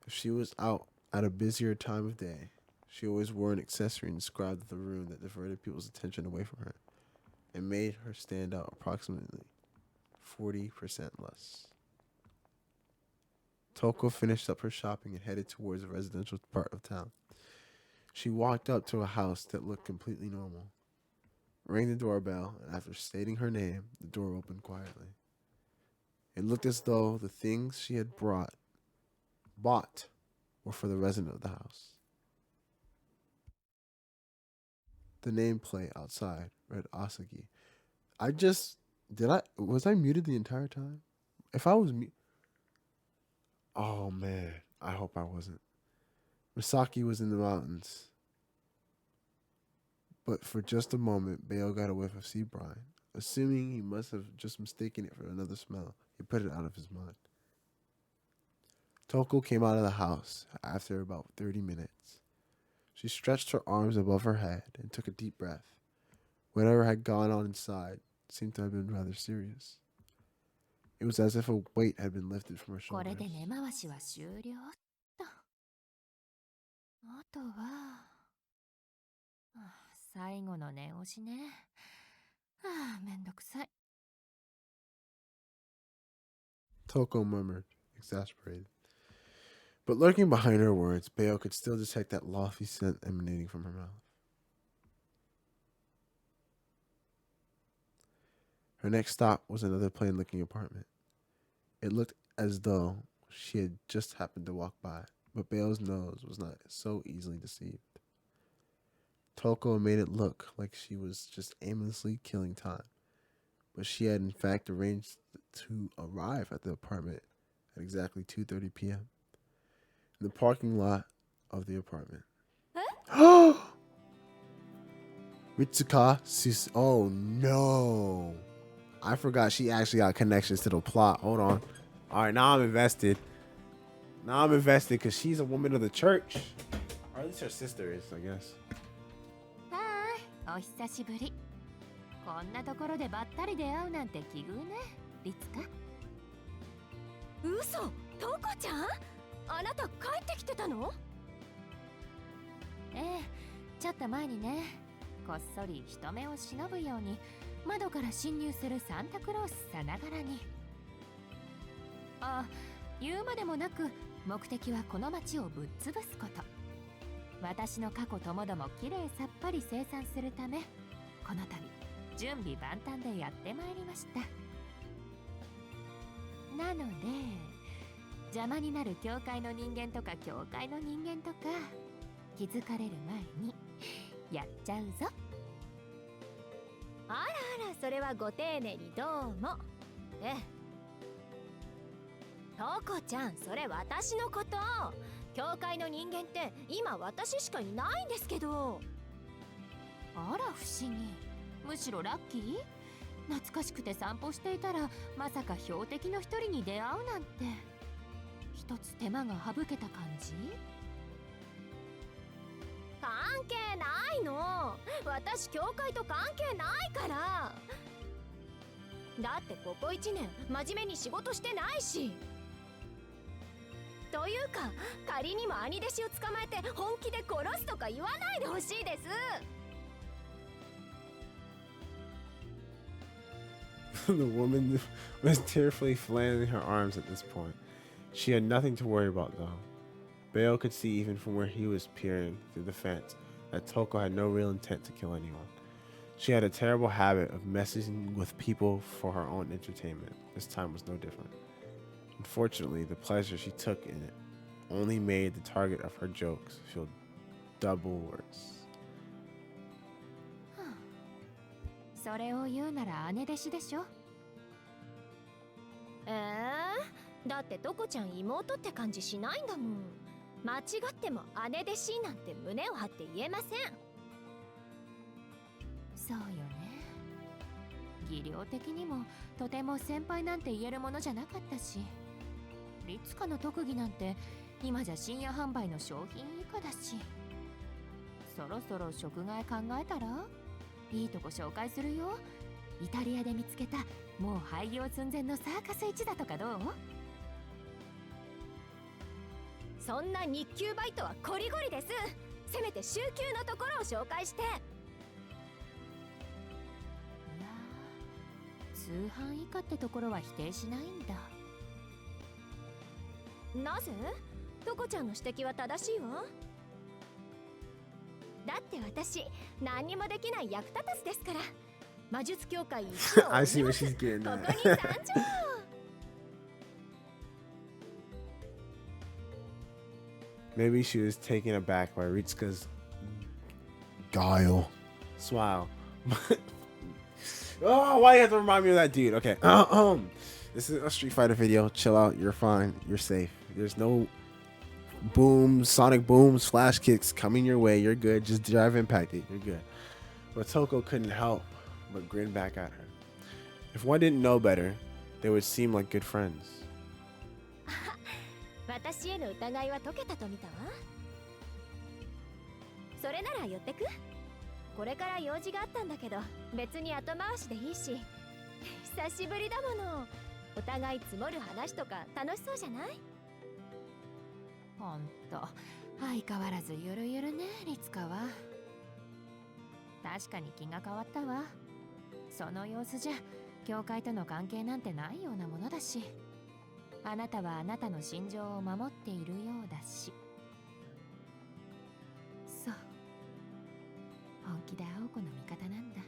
If she was out at a busier time of day, she always wore an accessory inscribed with a rune that diverted people's attention away from her and made her stand out approximately 40% less. Toko finished up her shopping and headed towards the residential part of town. She walked up to a house that looked completely normal, rang the doorbell, and after stating her name, the door opened quietly. It looked as though the things she had bought were for the resident of the house. The nameplate outside read Asagi. Was I muted the entire time? If I was oh man, I hope I wasn't. Misaki was in the mountains. But for just a moment, Bale got a whiff of sea brine. Assuming he must have just mistaken it for another smell, he put it out of his mind. Toko came out of the house after about 30 minutes. She stretched her arms above her head and took a deep breath. Whatever had gone on inside seemed to have been rather serious. It was as if a weight had been lifted from her こ shoulders. れで根回しは終了と。あとは、最後の念押しね。めんどくさい。 Toko murmured, exasperated. But lurking behind her words, Bale could still detect that lofty scent emanating from her mouth. Her next stop was another plain-looking apartment. It looked as though she had just happened to walk by, but Bale's nose was not so easily deceived. Toko made it look like she was just aimlessly killing time, but she had in fact arranged to arrive at the apartment at exactly 2:30 p.m. in the parking lot of the apartment. Ritsuka Sus. Oh no. I forgot she actually got connections to the plot. Hold on. All right, now I'm invested. Now I'm invested because she's a woman of the church. Or at least her sister is, I guess. お久しぶり。こんなところでばったり出会うなんて奇遇ね、リツカ。嘘。トコちゃん、あなた帰ってきてたの？ええ、ちょっと前にね、こっそり人目を忍ぶように窓から侵入するサンタクロースさながらに。あ、言うまでもなく目的はこの町をぶっ潰すこと。私の過去ともどもきれいさっぱり清算するため、この度準備万端でやってまいりました。なので邪魔になる教会の人間とか教会の人間とか気づかれる前にやっちゃうぞ。あらあら、それはご丁寧にどうも。ええ、トコちゃん、それ私のこと。教会の人間って今私しかいないんですけど。あら不思議、むしろラッキー。懐かしくて散歩していたらまさか標的の一人に出会うなんて。一つ手間が省けた感じ。関係ないの、私教会と関係ないから。だってここ1年真面目に仕事してないし。というか、仮にも兄弟子を捕まえて本気で殺すとか言わないでほしいです。The woman was tearfully flailing her arms at this point. She had nothing to worry about, though. Bale could see even from where he was peering through the fence that Toko had no real intent to kill anyone. She had a terrible habit of messing with people for her own entertainment. This time was no different. Unfortunately, the pleasure she took in it only made the target of her jokes feel double worse. それを言うなら姉弟子でしょ。だってトコちゃん妹って感じしないんだもん。間違っても姉弟子なんて胸を張って言えません。そうよね。技量的にもとても先輩なんて言えるものじゃなかったし、律香の特技なんて今じゃ深夜販売の商品以下だし。そろそろ食害考えたら？いいとこ紹介するよ。イタリアで見つけたもう廃業寸前のサーカス一座とかどう？そんな日給バイトはコリゴリです。せめて週休のところを紹介して。いやー、通販以下ってところは否定しないんだ。なぜ？トコちゃんの指摘は正しいわ。だって私何にもできない役立たずですから。魔術協会一同 I see what she's getting ここ at. に参上。Maybe she was taken aback by Ritsuka's guile. Smile. Oh, why you have to remind me of that dude? Okay. This is a Street Fighter video. Chill out. You're fine. You're safe. There's no booms, sonic booms, flash kicks coming your way. You're good. Just drive impacted. You're good. But Toko couldn't help but grin back at her. If one didn't know better, they would seem like good friends. 私への疑いは解けたと見たわ。それなら寄ってく？これから用事があったんだけど、別に後回しでいいし。久しぶりだもの。お互い積もる話とか楽しそうじゃない？ほんと相変わらずゆるゆるね、律香は。確かに気が変わったわ。その様子じゃ教会との関係なんてないようなものだし、あなたはあなたの心情を守っているようだし。そう、本気で青子の味方なんだ。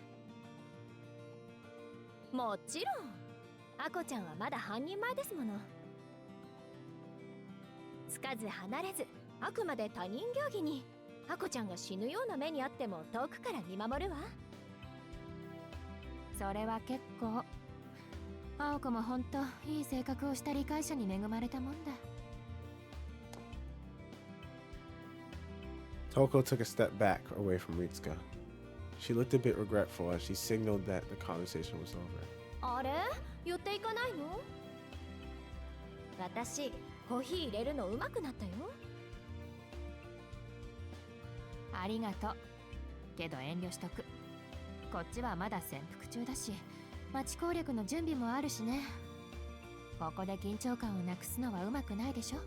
もちろん。アコちゃんはまだ半人前ですもの。つかず離れず、あくまで他人行儀に。アコちゃんが死ぬような目にあっても遠くから見守るわ。それは結構。青子もほんといい性格をした理解者に恵まれたもんだ。Toko took a step back away from Ritsuka. She looked a bit regretful as she signaled that the conversation was over. あれ？寄っていかないの？私、コーヒー入れるの上手くなったよ。ありがとう。けど遠慮しとく。こっちはまだ潜伏中だし、町攻略の準備もあるしね。ここで緊張感をなくすのはうまくないでしょ。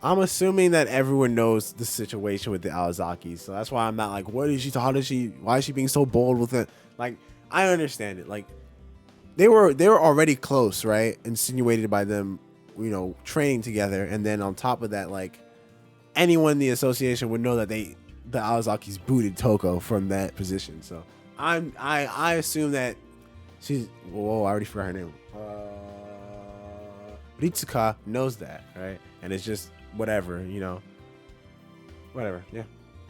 I'm assuming that everyone knows the situation with the Awazaki, so that's why I'm not like, what is she? How does she? Why is she being so bold with it? Like, I understand it. Like, they were already close, right? Insinuated by them, you know, training together, and then on top of that, like, anyone in the association would know that the Awazaki's booted Toko from that position. So I assume that she's. Whoa, I already forgot her name. Ritsuka knows that, right? And it's just whatever, you know. Whatever, yeah,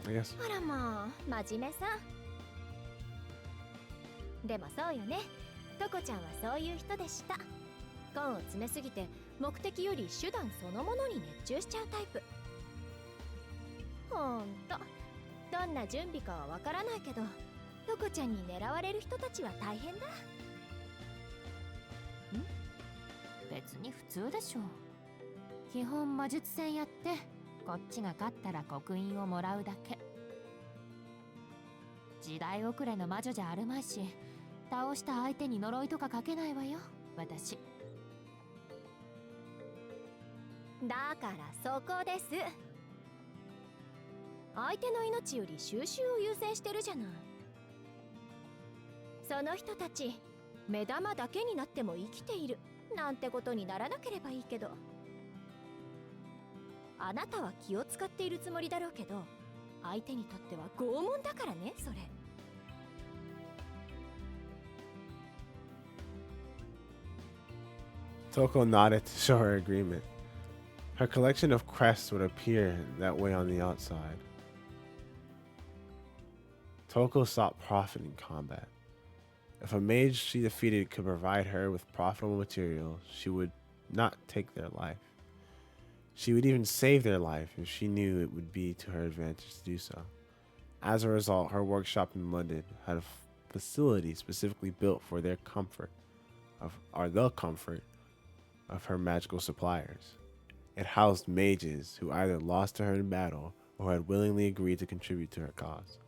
I guess. あらまあ真面目さ。でもそうよね、トコちゃんはそういう人でした。根を詰めすぎて目的より手段そのものに熱中しちゃうタイプ。ほんとどんな準備かはわからないけど、トコちゃんに狙われる人たちは大変だ。別に普通でしょ。基本魔術戦やってこっちが勝ったら刻印をもらうだけ。時代遅れの魔女じゃあるまいし、倒した相手に呪いとかかけないわよ私。だからそこです。相手の命より収集を優先してるじゃない。その人たち目玉だけになっても生きているなんてことにならなければいいけど。あなたは気を使っているつもりだろうけど、相手にとっては拷問だからね、それ。Toko nodded to show her agreement. Her collection of crests would appear that way on the outside. Toko sought profit in combat. If a mage she defeated could provide her with profitable material, she would not take their life. She would even save their life if she knew it would be to her advantage to do so. As a result, her workshop in London had a facility specifically built for their comfort, the comfort of her magical suppliers. It housed mages who either lost to her in battle or had willingly agreed to contribute to her cause.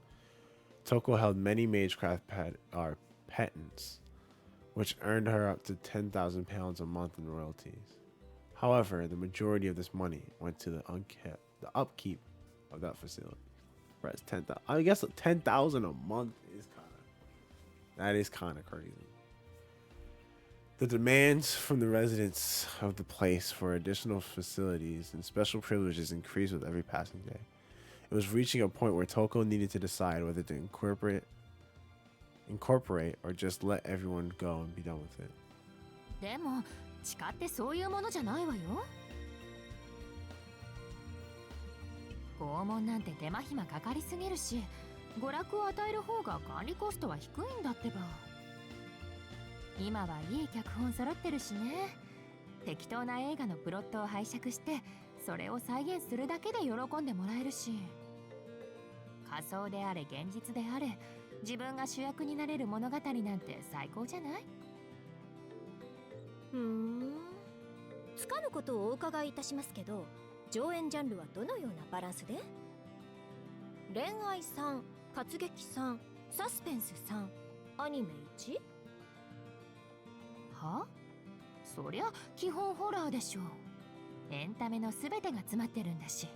Toko held many magecraft patents, which earned her up to £10,000 a month in royalties. However, the majority of this money went to the upkeep of that facility. Whereas 10,000, I guess 10,000 a month is kind of crazy. The demands from the residents of the place for additional facilities and special privileges increased with every passing day. It was reaching a point where Toko needed to decide whether to incorporate or just let everyone go and be done with it. でも地下ってそういうものじゃないわよ。拷問なんて手間暇かかりすぎるし、娯楽を与える方が管理コストは低いんだってば。今はいい脚本揃ってるしね。適当な映画のプロットを拝借してそれを再現するだけで喜んでもらえるし、仮想であれ現実であれ自分が主役になれる物語なんて最高じゃない？つかぬことをお伺いいたしますけど、上演ジャンルはどのようなバランスで？恋愛3、活劇3、サスペンス3、アニメ1？は？そりゃ基本ホラーでしょう。エンタメのすべてが詰まってるんだし。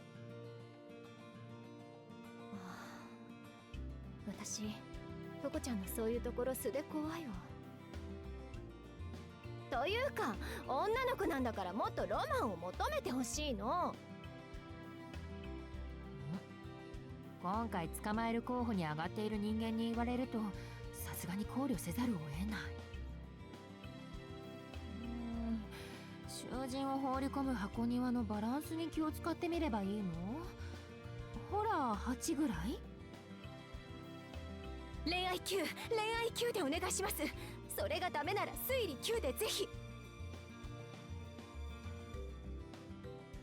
私、トコちゃんのそういうところ素で怖いわ。というか、女の子なんだからもっとロマンを求めてほしいの。今回捕まえる候補に上がっている人間に言われるとさすがに考慮せざるを得ない。囚人を放り込む箱庭のバランスに気を使ってみればいいの？ホラー8ぐらい？恋愛9でお願いします。それがダメなら推理9でぜひ。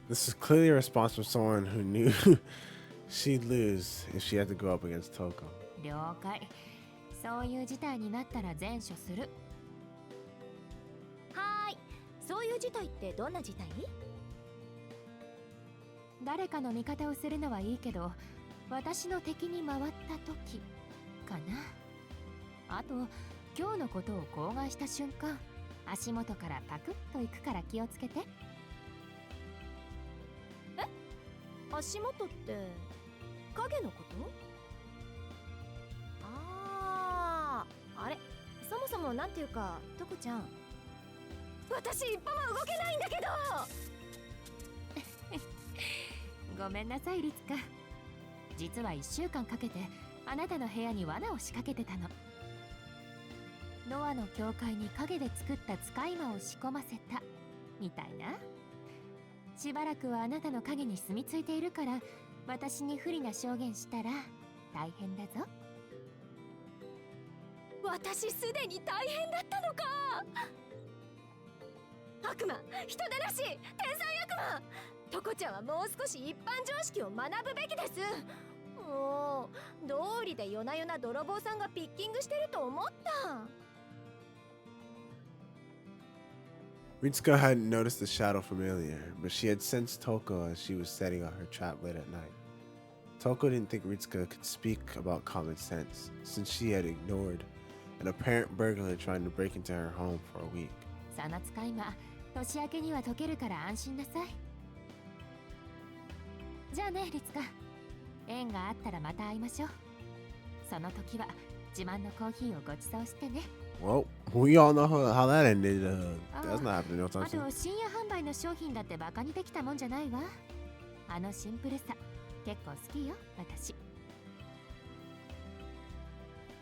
This is clearly a response from someone who knew she'd lose if she had to go up against Toko. 了解。そういう事態になったら前処する。はーい。そういう事態ってどんな事態？誰かの味方をするのはいいけど、私の敵に回った時かな。あと今日のことを口外した瞬間、足元からパクッといくから気をつけて。足元って影のこと？ああ、あれ、そもそもなんていうか、トコちゃん、私一歩も動けないんだけど。ごめんなさいリツカ。実は1週間かけてあなたの部屋に罠を仕掛けてたの。ノアの教会に影で作った使い魔を仕込ませたみたいな。しばらくはあなたの影に住み着いているから、私に不利な証言したら大変だぞ。私すでに大変だったのか。悪魔、人でなし、天才悪魔。トコちゃんはもう少し一般常識を学ぶべきです。もう道理で夜な夜な泥棒さんがピッキングしてると思った。Ritsuka hadn't noticed the shadow familiar, but she had sensed Toko as she was setting out her trap late at night. Toko didn't think Ritsuka could speak about common sense, since she had ignored an apparent burglar trying to break into her home for a week. その使い魔、年明けには解けるから安心なさい。じゃあねリツカ、縁があったらまた会いましょう。その時は自慢のコーヒーをご馳走してね。Well, we all know how that ended. That's not happening no あ time と soon. 深夜販売の商品だってバカにできたもんじゃないわ。あのシンプルさ結構好きよ私。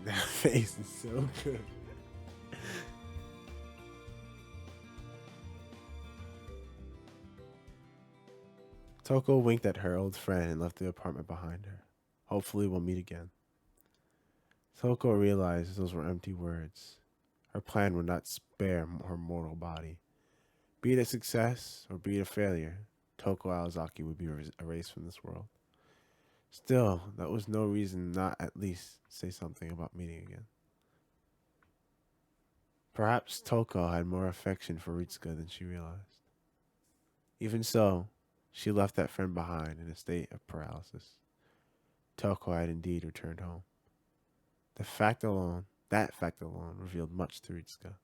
That face is so good. Toko winked at her old friend and left the apartment behind her. Hopefully we'll meet again. Toko realized those were empty words. Her plan would not spare her mortal body. Be it a success or be it a failure, Toko Aozaki would be erased from this world. Still, that was no reason not at least say something about meeting again. Perhaps Toko had more affection for Ritsuka than she realized. Even so, she left that friend behind in a state of paralysis. Toko had indeed returned home. That fact alone revealed much to Ritsuka.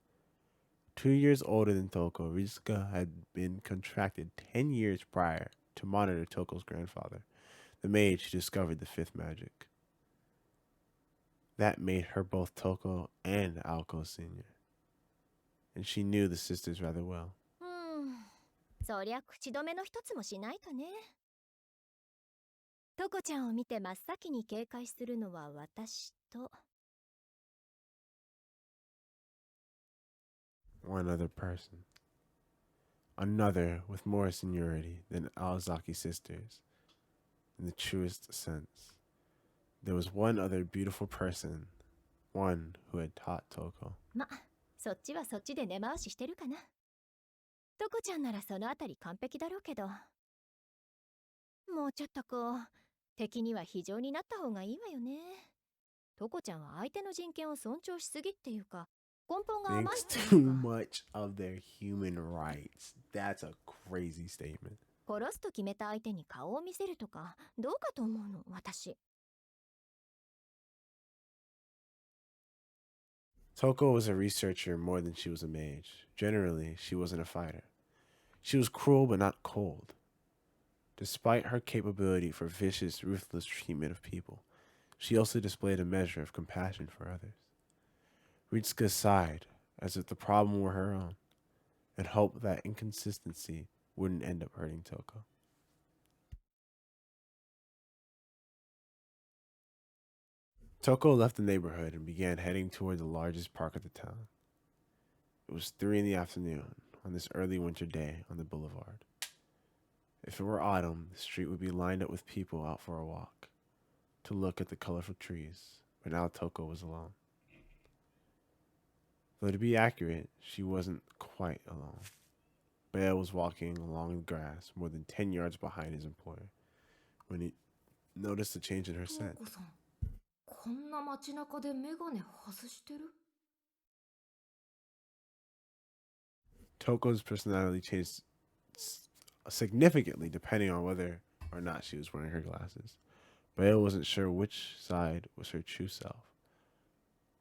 2 years older than Toko, Ritsuka had been contracted 10 years prior to monitor Toko's grandfather, the mage who discovered the fifth magic. That made her both Toko and Aoko Sr., and she knew the sisters rather well. そりゃ口止めの一つもしないとね。トコちゃんを見て真っ先に警戒するのは私と。One other person. Another with more seniority than Aozaki sisters, in the truest sense. There was one other beautiful person, one who had taught Toko. ま、そっちはそっちで根回ししてるかな。トコちゃんならそのあたり完璧だろうけど。もうちょっとこう、敵には非常になった方がいいわよね。トコちゃんは相手の人権を尊重しすぎっていうか、根本が甘い Thinks ってい too うか。 much of their human rights. That's a crazy statement. 殺すと決めた相手に顔を見せるとか、どうかと思うの、私。Toko was a researcher more than she was a mage. Generally, she wasn't a fighter. She was cruel but not cold. Despite her capability for vicious, ruthless treatment of people, she also displayed a measure of compassion for others. Ritsuka sighed, as if the problem were her own, and hoped that inconsistency wouldn't end up hurting Toko. Toko left the neighborhood and began heading toward the largest park of the town. It was 3 in the afternoon on this early winter day on the boulevard. If it were autumn, the street would be lined up with people out for a walk, to look at the colorful trees, but now Toko was alone. Though to be accurate, she wasn't quite alone. Bale was walking along the grass more than 10 yards behind his employer when he noticed a change in her scent. さん、こんな街中でメガネ外してる？ Toko's personality changed significantly depending on whether or not she was wearing her glasses. Bale wasn't sure which side was her true self.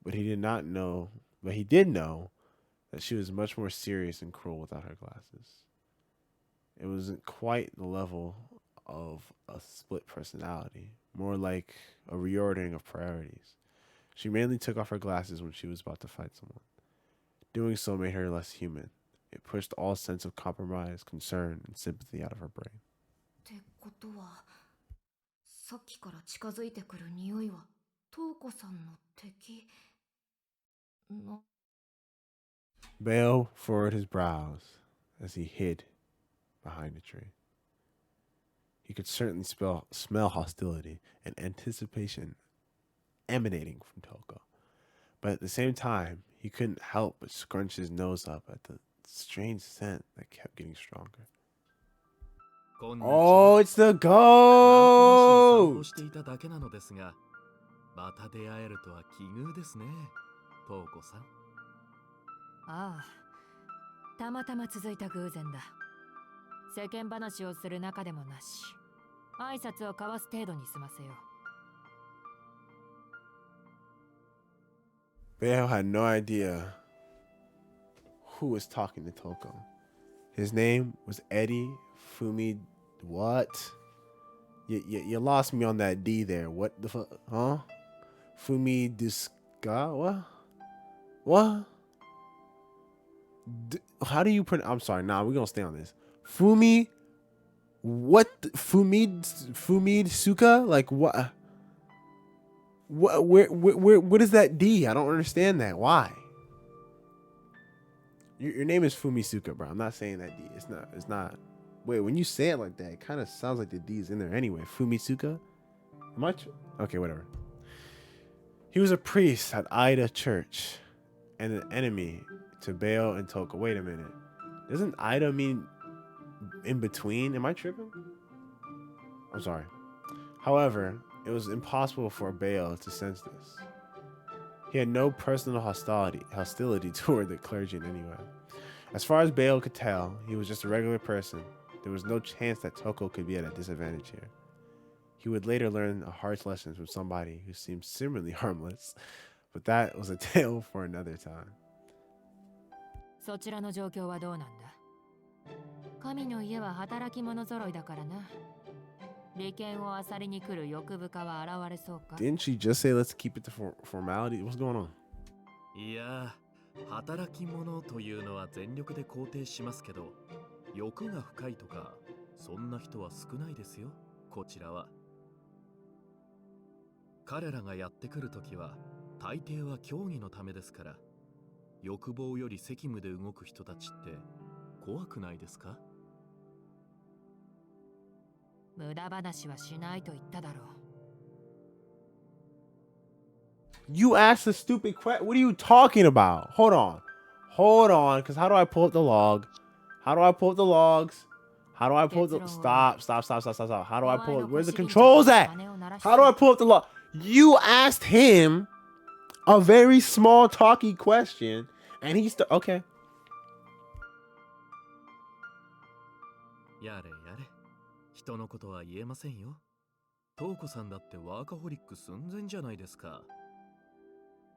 But he did know that that she was much more serious and cruel without her glasses. It wasn't quite the level of a split personality, more like a reordering of priorities. She mainly took off her glasses when she was about to fight someone. Doing so made her less human. It pushed all sense of compromise, concern, and sympathy out of her brain. ってことは、さっきから近づいてくる匂いは、トウコさんの敵の。Bale furrowed his brows as he hid behind a tree. He could certainly smell hostility and anticipation emanating from Toko. But at the same time, he couldn't help but scrunch his nose up at the strange scent that kept getting stronger. Oh, it's the 散歩 goat! していただけなのですが、また出会えるとは奇遇ですね、トウコさん。ああ、たまたま続いた偶然だ。世間話をする仲でもなし、挨拶を交わす程度に済ませよう。Bale had no idea who was talking to Toko. His name was Eddie Fumi. What? You lost me on that D there. What the fuck? Huh? Fumi Duska? What? What? How do you pronounce? I'm sorry. Nah, we're gonna stay on this. Fumi. What? Fumi Suka? Like what? What is that D? I don't understand that. Why? Your name is Fumisuka, bro. I'm not saying that D. It's not. Wait, when you say it like that, it kind of sounds like the D is in there anyway. Fumisuka? Am I? Okay, whatever. He was a priest at Ida Church and an enemy to Bale and Toko. Wait a minute. Doesn't Ida mean in between? Am I tripping? I'm sorry. However, it was impossible for Bale to sense this. He had no personal hostility toward the clergy in any way. As far as Bale could tell, he was just a regular person. There was no chance that Toko could be at a disadvantage here. He would later learn a harsh lesson from somebody who seemed similarly harmless, but that was a tale for another time. そちらの状況はどうなんだ？神の家は働き者揃いだからな。利権を漁りに来る欲深は現れそうか？ Didn't she just say let's keep it to formality? What's going on? いや、働き者というのは全力で肯定しますけど、欲が深いとか、そんな人は少ないですよ、こちらは。彼らがやってくるときは、大抵は競技のためですから、欲望より責務で動く人たちって怖くないですか？無駄話はしないと言っただろう。You asked a stupid question. What are you talking about? Hold on, because how do I pull up the log? How do I pull up the logs? How do I pull up the stop? How do I pull up? Where's the controls at? How do I pull up the log? You asked him a very small talky question, and he's okay. やれやれ、人のことは言えませんよ。トウコさんだってワーカホリック寸前じゃないですか。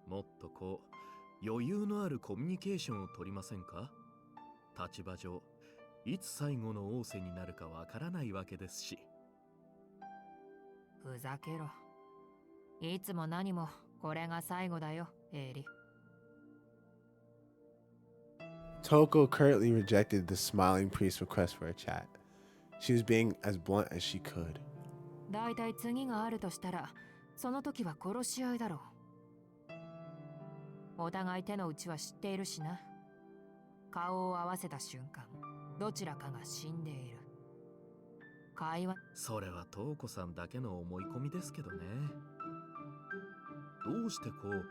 もっとこう余裕のあるコミュニケーションを取りませんか？立場上、いつ最後の仰せになるかわからないわけですし。ふざけろ。いつも何もこれが最後だよ、エリ。Toko currently rejected the smiling priest's request for a chat. She was being as blunt as she could. だいたい次があるとしたら、その時は殺し合いだろう。お互い手の内は知っているしな。顔を合わせた瞬間、どちらかが死んでいる。会話。それはトウコさんだけの思い込みですけどね。どうしてこう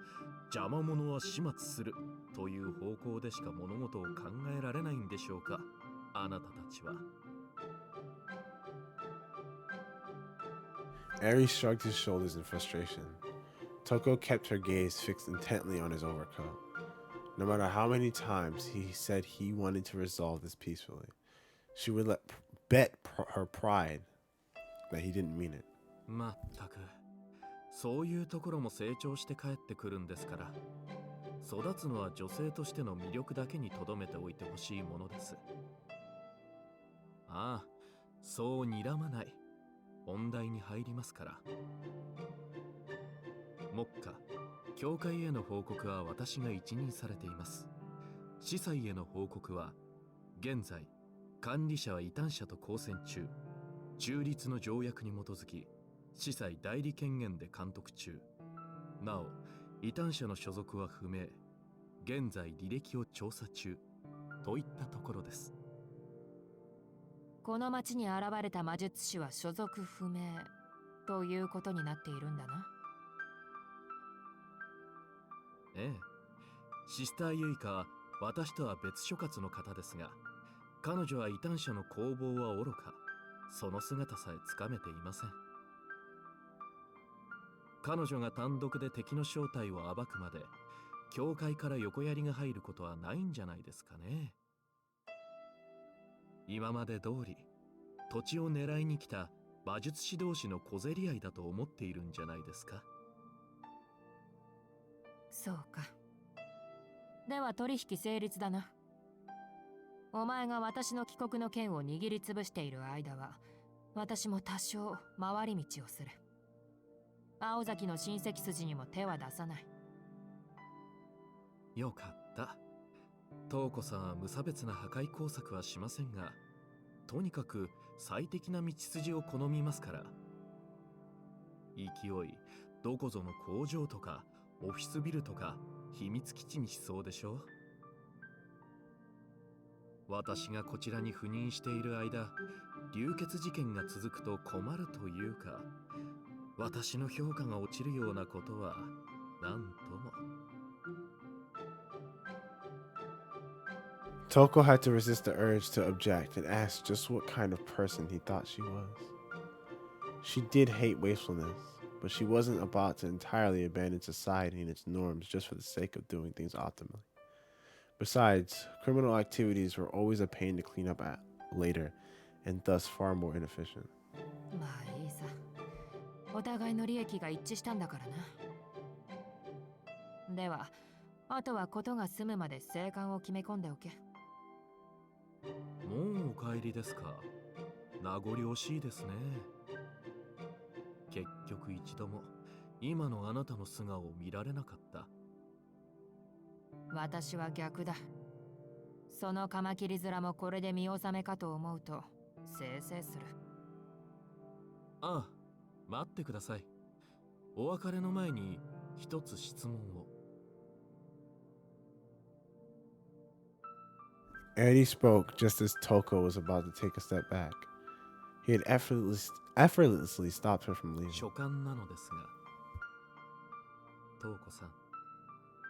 邪魔者は始末するという方向でしか物事を考えられないんでしょうか、あなたたちは。Eri shrugged his shoulders in frustration. Toko kept her gaze fixed intently on his overcoat. No matter how many times he said he wanted to resolve this peacefully, she would bet her pride that he didn't mean it. まったく、そういうところも成長して帰ってくるんですから。育つのは女性としての魅力だけに留めておいてほしいものです。ああ、そう睨まない。本題に入りますから。目下、教会への報告は私が一任されています。司祭への報告は、現在、管理者は異端者と交戦中、中立の条約に基づき、司祭代理権限で監督中。なお、異端者の所属は不明。現在履歴を調査中。といったところです。この町に現れた魔術師は所属不明ということになっているんだな。ええ。シスターユイカは私とは別所轄の方ですが、彼女は異端者の攻防はおろか、その姿さえつかめていません。彼女が単独で敵の正体を暴くまで、教会から横槍が入ることはないんじゃないですかね。今まで通り、土地を狙いに来た馬術師同士の小競り合いだと思っているんじゃないですか。そうか。では取引成立だな。お前が私の帰国の剣を握りつぶしている間は、私も多少回り道をする。青崎の親戚筋にも手は出さない。よかった。東子さんは無差別な破壊工作はしませんが、とにかく最適な道筋を好みますから。勢い、どこぞの工場とかオフィスビルとか秘密基地にしそうでしょ。私がこちらに赴任している間、流血事件が続くと困るというか、私の評価が落ちるようなことは何とも。Toko had to resist the urge to object and ask just what kind of person he thought she was. She did hate wastefulness, but she wasn't about to entirely abandon society and its norms just for the sake of doing things optimally. Besides, criminal activities were always a pain to clean up at later, and thus far more inefficient. まあいいさ。お互いの利益が一致したんだからな。では、あとはことが済むまで生還を決め込んでおけ。もうお帰りですか。名残惜しいですね。結局一度も今のあなたの素顔を見られなかった。私は逆だ。そのカマキリ面もこれで見納めかと思うとせいせいする。ああ、待ってください。お別れの前に一つ質問を。Eddie spoke just as Toko was about to take a step back. He had effortlessly stopped her from leaving. 所感なのですが、東子さん、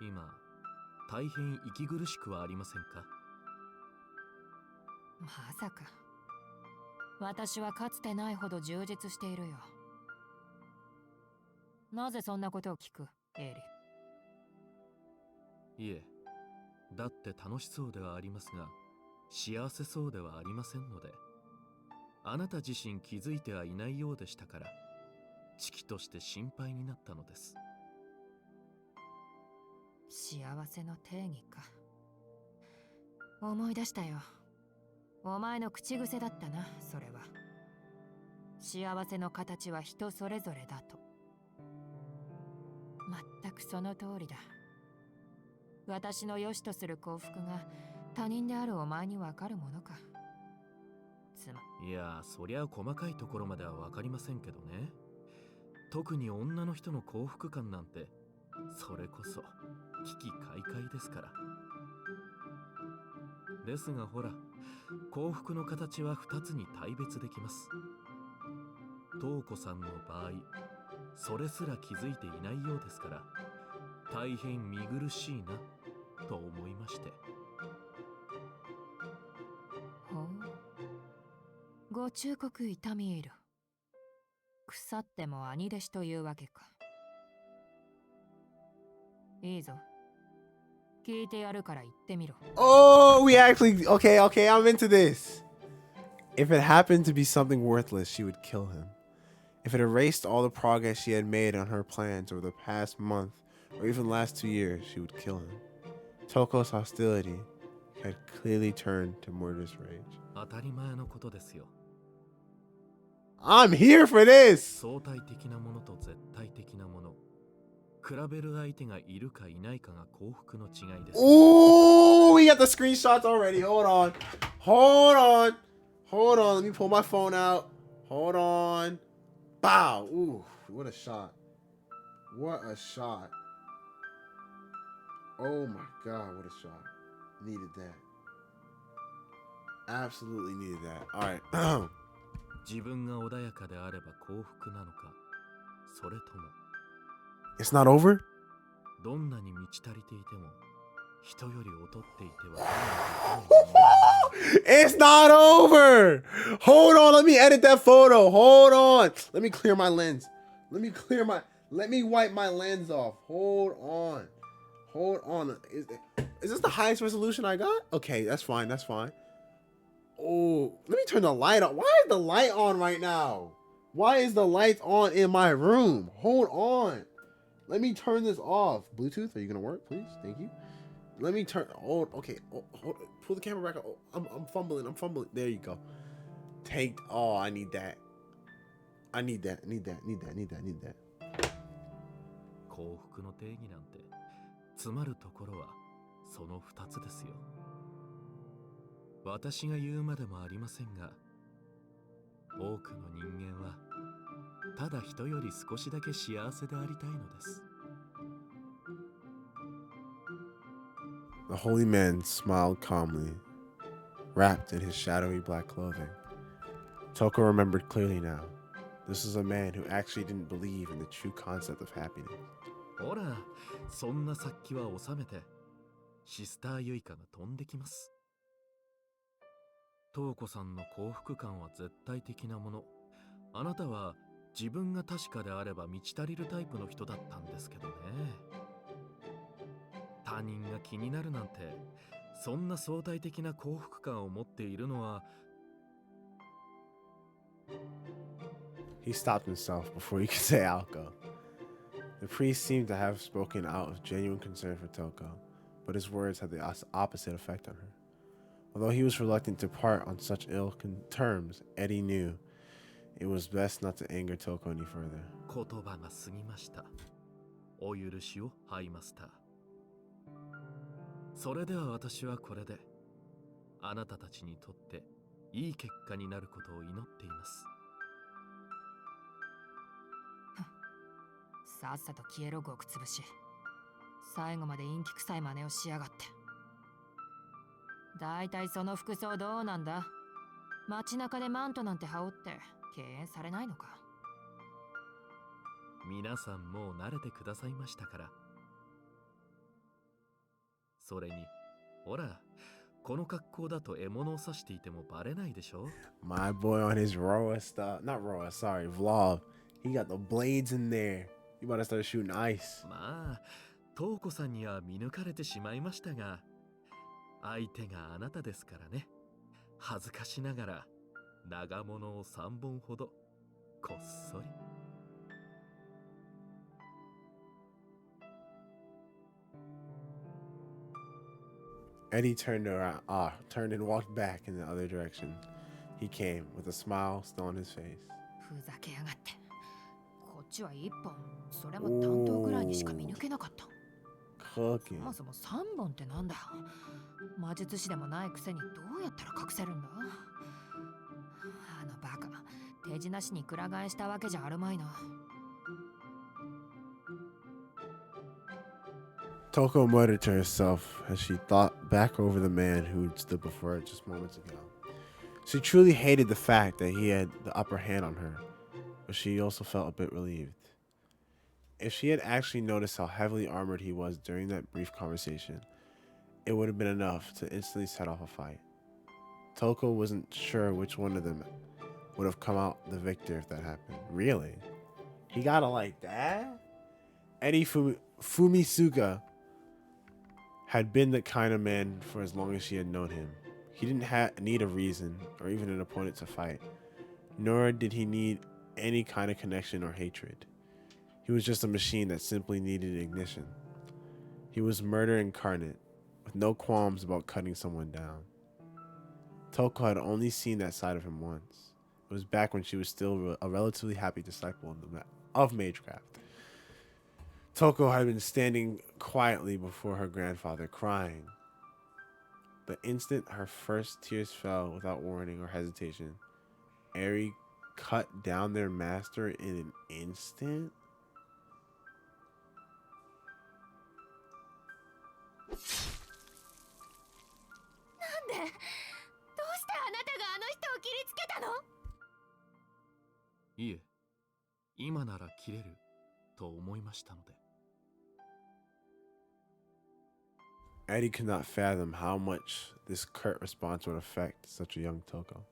今大変息苦しくはありませんか。まさか。私はかつてないほど充実しているよ。なぜそんなことを聞く、エリ。いえ、だって楽しそうではありますが、幸せそうではありませんので、あなた自身気づいてはいないようでしたから、知己として心配になったのです。幸せの定義か。思い出したよ。お前の口癖だったな、それは。幸せの形は人それぞれだと。全くその通りだ。私の良しとする幸福が他人であるお前にわかるものか。いや、そりゃ細かいところまではわかりませんけどね。特に女の人の幸福感なんて、それこそ危機快快ですから。ですがほら、幸福の形は2つに大別できます。東子さんの場合、それすら気づいていないようですから、大変見苦しいなと思いまして。ほう。ご忠告痛み入る。腐っても兄弟子というわけか。いいぞ。聞いてやるから言ってみろ。Oh, we actually okay, I'm into this. If it happened to be something worthless, she would kill him. If it erased all the progress she had made on her plans over the past month or even the last 2 years, she would kill him. Toko's hostility had clearly turned to murderous rage. 当たり前のことですよ。 I'm here for this! 相対的なものと絶対的なもの。比べる相手がいるかいないかが幸福の違いです。 Ooh, we got the screenshots already. Hold on. Hold on. Hold on. Let me pull my phone out. Hold on. Bow. Ooh, what a shot. What a shot. Oh my God, what a shot. Needed that. Absolutely needed that. All right. 自分が穏やかであれば幸福なのか、それとも It's not over? どんなに満ち足りていても人より劣っていては It's not over. Hold on. Let me edit that photo. Hold on. Let me clear my lens. Let me wipe my lens off. Hold on. Hold on. Is this the highest resolution I got? Okay, that's fine. That's fine. Oh, let me turn the light on. Why is the light on right now? Why is the light on in my room? Hold on. Let me turn this off. Bluetooth, are you gonna work, please? Thank you. Let me turn. Oh, okay. Oh, hold, pull the camera back up. Oh, I'm fumbling. I'm fumbling. There you go. Take. Oh, I need that. I need that. I need that. I need that. I need that. I need that. 幸福の定義なんて詰まるところはその2つですよ。私が言うまでもありませんが、多くの人間はただ人より少しだけ幸せでありたいのです。 The holy man smiled calmly, wrapped in his shadowy black clothing. Toko remembered clearly now. This was a man who actually didn't believe in the true concept of happiness. ほら、そんな殺気は収めて、シスターユイカが飛んできます。トウコさんの幸福感は絶対的なもの。あなたは自分が確かであれば満ち足りるタイプの人だったんですけどね。他人が気になるなんて、そんな相対的な幸福感を持っているのは。 He stopped himself before he could say Alko. The priest seemed to have spoken out of genuine concern for Toko, but his words had the opposite effect on her. Although he was reluctant to part on such ill terms, Eddie knew it was best not to anger Toko any further. 言葉が過ぎました。お許しを、ハイマスター。それでは私はこれで、あなたたちにとっていい結果になることを祈っています。さっさと消えろ極つぶし。最後まで陰気臭い真似をしやがって。だいたいその服装どうなんだ？街中でマントなんて羽織って敬遠されないのか？皆さんもう慣れてくださいましたから。それに、ほら、この格好だと獲物を刺していてもバレないでしょ？ My boy on his Roa stuff. Not Roa, sorry, Vlog. He got the blades in there. You about to start shooting ice. まあ、トウコさんには見抜かれてしまいましたが、相手があなたですからね。恥ずかしながら長物を3本ほどこっそり。Eddie turned and walked back in the other direction. He came with a smile still on his face. ふざけやがって。こっちは1本、それも担当ぐらいにしか見抜けなかった。そ Cooking. もそも3本ってなんだよ。魔術師でもないくせにどうやったら隠せるんだ？あのバカ、手品師にくら替えしたわけじゃあるまいな。Toko muttered to herself as she thought back over the man who had stood before her just moments ago. She truly hated the fact that he had the upper hand on her, but she also felt a bit relieved. If she had actually noticed how heavily armored he was during that brief conversation, it would have been enough to instantly set off a fight. Toko wasn't sure which one of them would have come out the victor if that happened. Really? He got it like that? Eddie Fumisuka had been the kind of man for as long as she had known him. He didn't need a reason or even an opponent to fight, nor did he need any kind of connection or hatred. He was just a machine that simply needed ignition. He was murder incarnate, with no qualms about cutting someone down. Toko had only seen that side of him once. It was back when she was still a relatively happy disciple of Magecraft. Toko had been standing quietly before her grandfather, crying. The instant her first tears fell without warning or hesitation, Eri cut down their master in an instant.いえ、今なら切れると思いましたので。Eddie could not fathom how much this curt response would affect such a young Toko.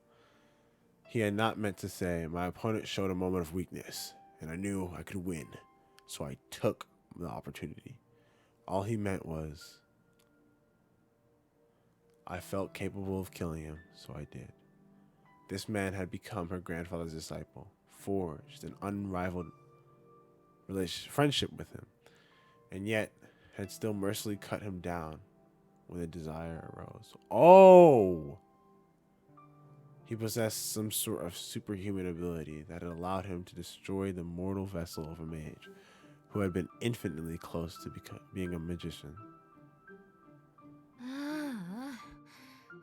He had not meant to say, my opponent showed a moment of weakness, and I knew I could win, so I took the opportunity. All he meant was, I felt capable of killing him, so I did. This man had become her grandfather's disciple, forged an unrivaled friendship with him, and yet had still mercilessly cut him down when the desire arose. Oh! He possessed some sort of superhuman ability that had allowed him to destroy the mortal vessel of a mage who had been infinitely close to being a magician.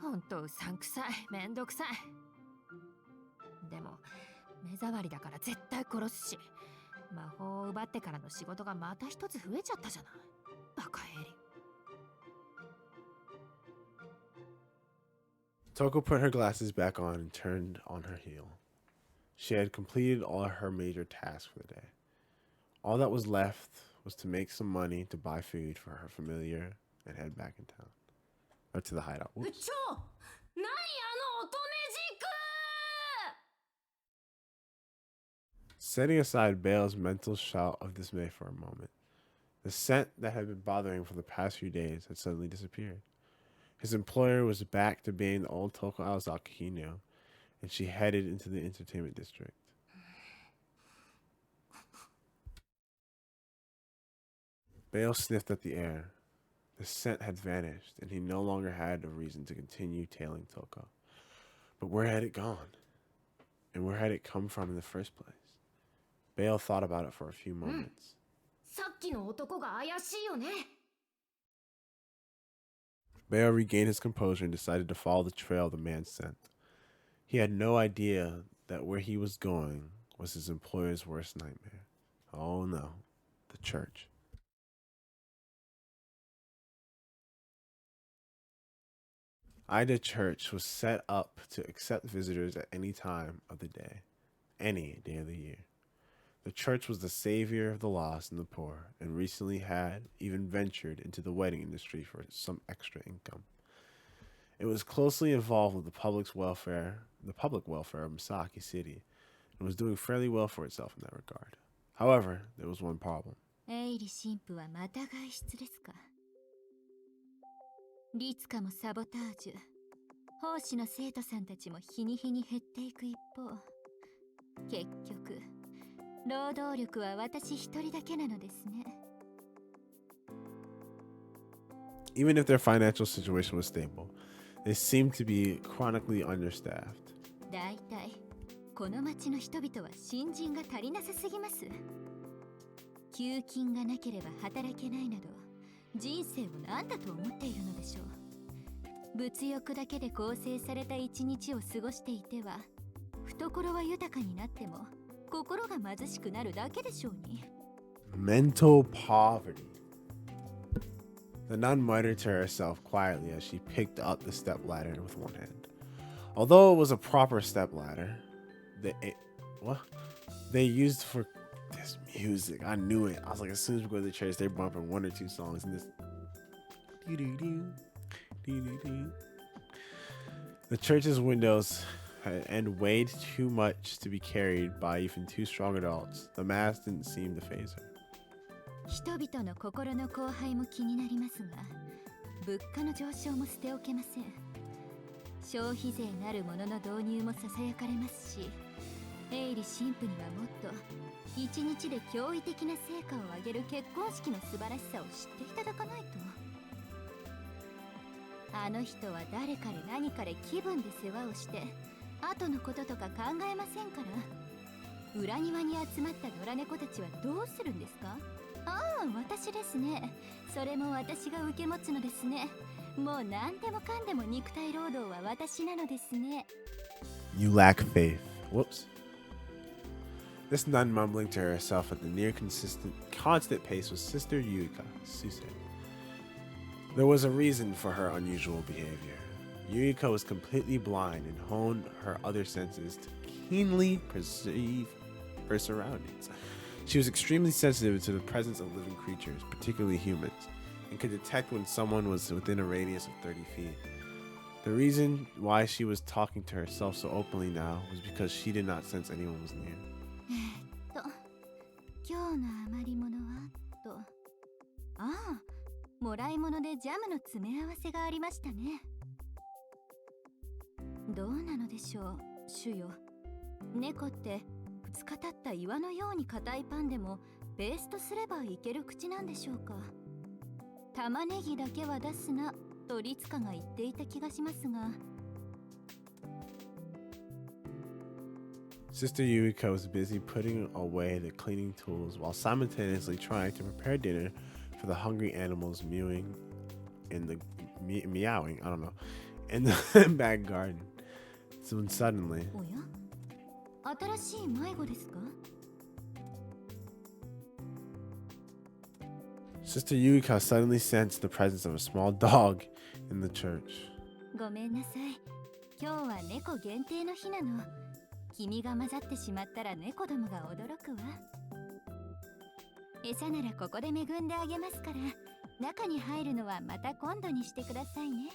ほんとうさんくさい、めんどくさい。でも目障りだから絶対殺すし、魔法を奪ってからの仕事がまた一つ増えちゃったじゃない。バカエリ。Toko put her glasses back on and turned on her heel. She had completed all her major tasks for the day. All that was left was to make some money to buy food for her familiar and head back in town. Or to the hideout. Whoops. Setting aside Bale's mental shout of dismay for a moment, the scent that had been bothering him for the past few days had suddenly disappeared. His employer was back to being the old Toko Aozaki he knew, and she headed into the entertainment district. Bale sniffed at the air. The scent had vanished, and he no longer had a reason to continue tailing Toko. But where had it gone? And where had it come from in the first place? Bale thought about it for a few moments. さっきの男が怪しいよね。Bale regained his composure and decided to follow the trail the man sent. He had no idea that where he was going was his employer's worst nightmare. Oh no, the church. Ida Church was set up to accept visitors at any time of the day, any day of the year. The church was the savior of the lost and the poor, and recently had even ventured into the wedding industry for some extra income. It was closely involved with the public welfare of Misaki City, and was doing fairly well for itself in that regard. However, there was one problem. エイリ神父はまた外出ですか。律香もサボタージュ、奉仕の生徒さんたちも日に日に減っていく一方、結局労働力は私一人だけなのですね。Even if their financial situation was stable, they seemed to be chronically understaffed. だいたいこの町の人々は新人が足りなさすぎます。給金がなければ働けないなど、人生を何だと思っているのでしょう。物欲だけで構成された一日を過ごしていては、懐は豊かになっても心が貧しくなるだけでしょうに。Mental poverty. The nun muttered to herself quietly as she picked up the stepladder with one hand. Although it was a proper stepladder, they used for this music. I knew it. I was like, as soon as we go to the church, they're bumping one or two songs in this. The church's windows and weighed too much to be carried by even two strong adults. The mass didn't seem to faze her. 人々の心の荒廃も気になりますが、物価の上昇も捨ておけません。消費税なるものの導入もささやかれますし、エイリ神父にはもっと一日で驚異的な成果を上げる結婚式の素晴らしさを知っていただかないと。あの人は誰かれ何かれ気分で世話をして後のこととか考えませんから。裏庭に集まった野良猫たちはどうするんですか？ああ、私ですね。それも私が受け持つのですね。もう何でもかんでも肉体労働は私なのですね。 You lack faith. Whoops. This nun mumbling to herself at the constant pace was Sister Yuika Suse. There was a reason for her unusual behavior. Yuika was completely blind and honed her other senses to keenly perceive her surroundings. She was extremely sensitive to the presence of living creatures, particularly humans, and could detect when someone was within a radius of 30 feet. The reason why she was talking to herself so openly now was because she did not sense anyone was near. 今日の余り物はと。ああ、もらい物でジャムの詰め合わせがありましたね。どうなのでしょう、主よ。猫って2日経った岩のように硬いパンでもペーストすればいける口なんでしょうか。玉ねぎだけは出すなとリツカが言っていた気がしますが。Sister Yuika was busy putting away the cleaning tools while simultaneously trying to prepare dinner for the hungry animals meowing in the meowing, I don't know, in the back garden. So when suddenly, おや、新しい迷子ですか？ Sister Yuika suddenly sensed the presence of a small dog in the church. ごめんなさい。今日は猫限定の日なの。君が混ざってしまったら猫どもが驚くわ。餌ならここで恵んであげますから、中に入るのはまた今度にしてくださいね。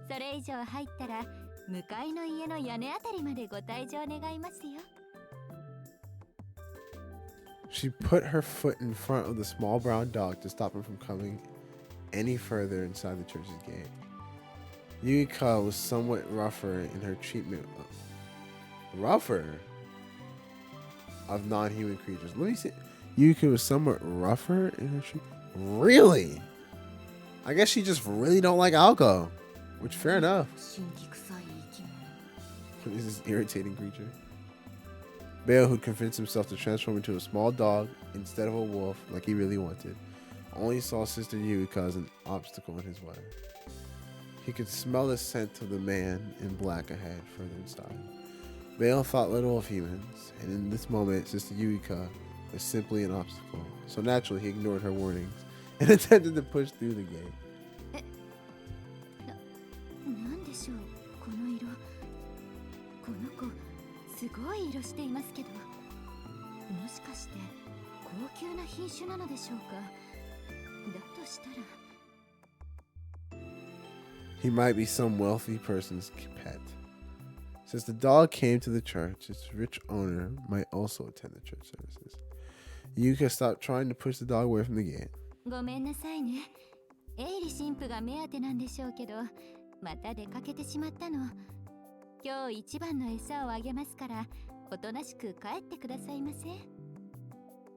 それ以上入ったら、向かいの家の屋根あたりまでご退場願いますよ。She put her foot in front of the small brown dog to stop him from coming any further inside the church's gate. Yuika was somewhat rougher in her treatment of non-human creatures. Let me see. Yuika was somewhat rougher in her treatment. Really? I guess she just really don't like alcohol, which fair enough. What is this irritating creature? Bale, who convinced himself to transform into a small dog instead of a wolf like he really wanted, only saw Sister Yuika as an obstacle in his way. He could smell the scent of the man in black ahead further inside. Bale thought little of humans, and in this moment, Sister Yuika was simply an obstacle. So naturally, he ignored her warnings and attempted to push through the gate. なんでしょう、この色。この子、すごい色していますけど。もしかして高級な品種なのでしょうか。だとしたら。He might be some wealthy person's pet. Since the dog came to the church, its rich owner might also attend the church services. Yuka stopped trying to push the dog away from the gate. ごめんなさいね。エイリ神父が目当てなんでしょうけど、また出かけてしまったの。今日一番の餌をあげますから、おとなしく帰ってくださいませ。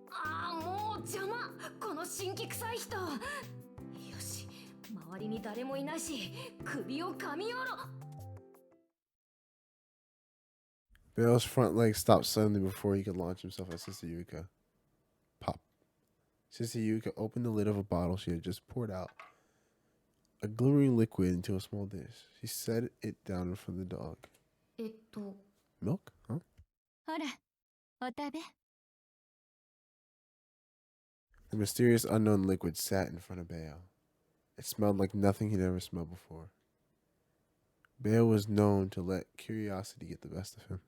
ああ、もう邪魔、この辛気臭い人。よし、周りに誰もいないし、首を噛み寄ろ。Bale's front leg stopped suddenly before he could launch himself at Sister Yuka. Pop. Sister Yuka opened the lid of a bottle she had just poured out a glimmering liquid into a small dish. She set it down in front of the dog. Milk? Huh? ほら、お食べ。The mysterious unknown liquid sat in front of Bale. It smelled like nothing he'd ever smelled before. Bale was known to let curiosity get the best of him.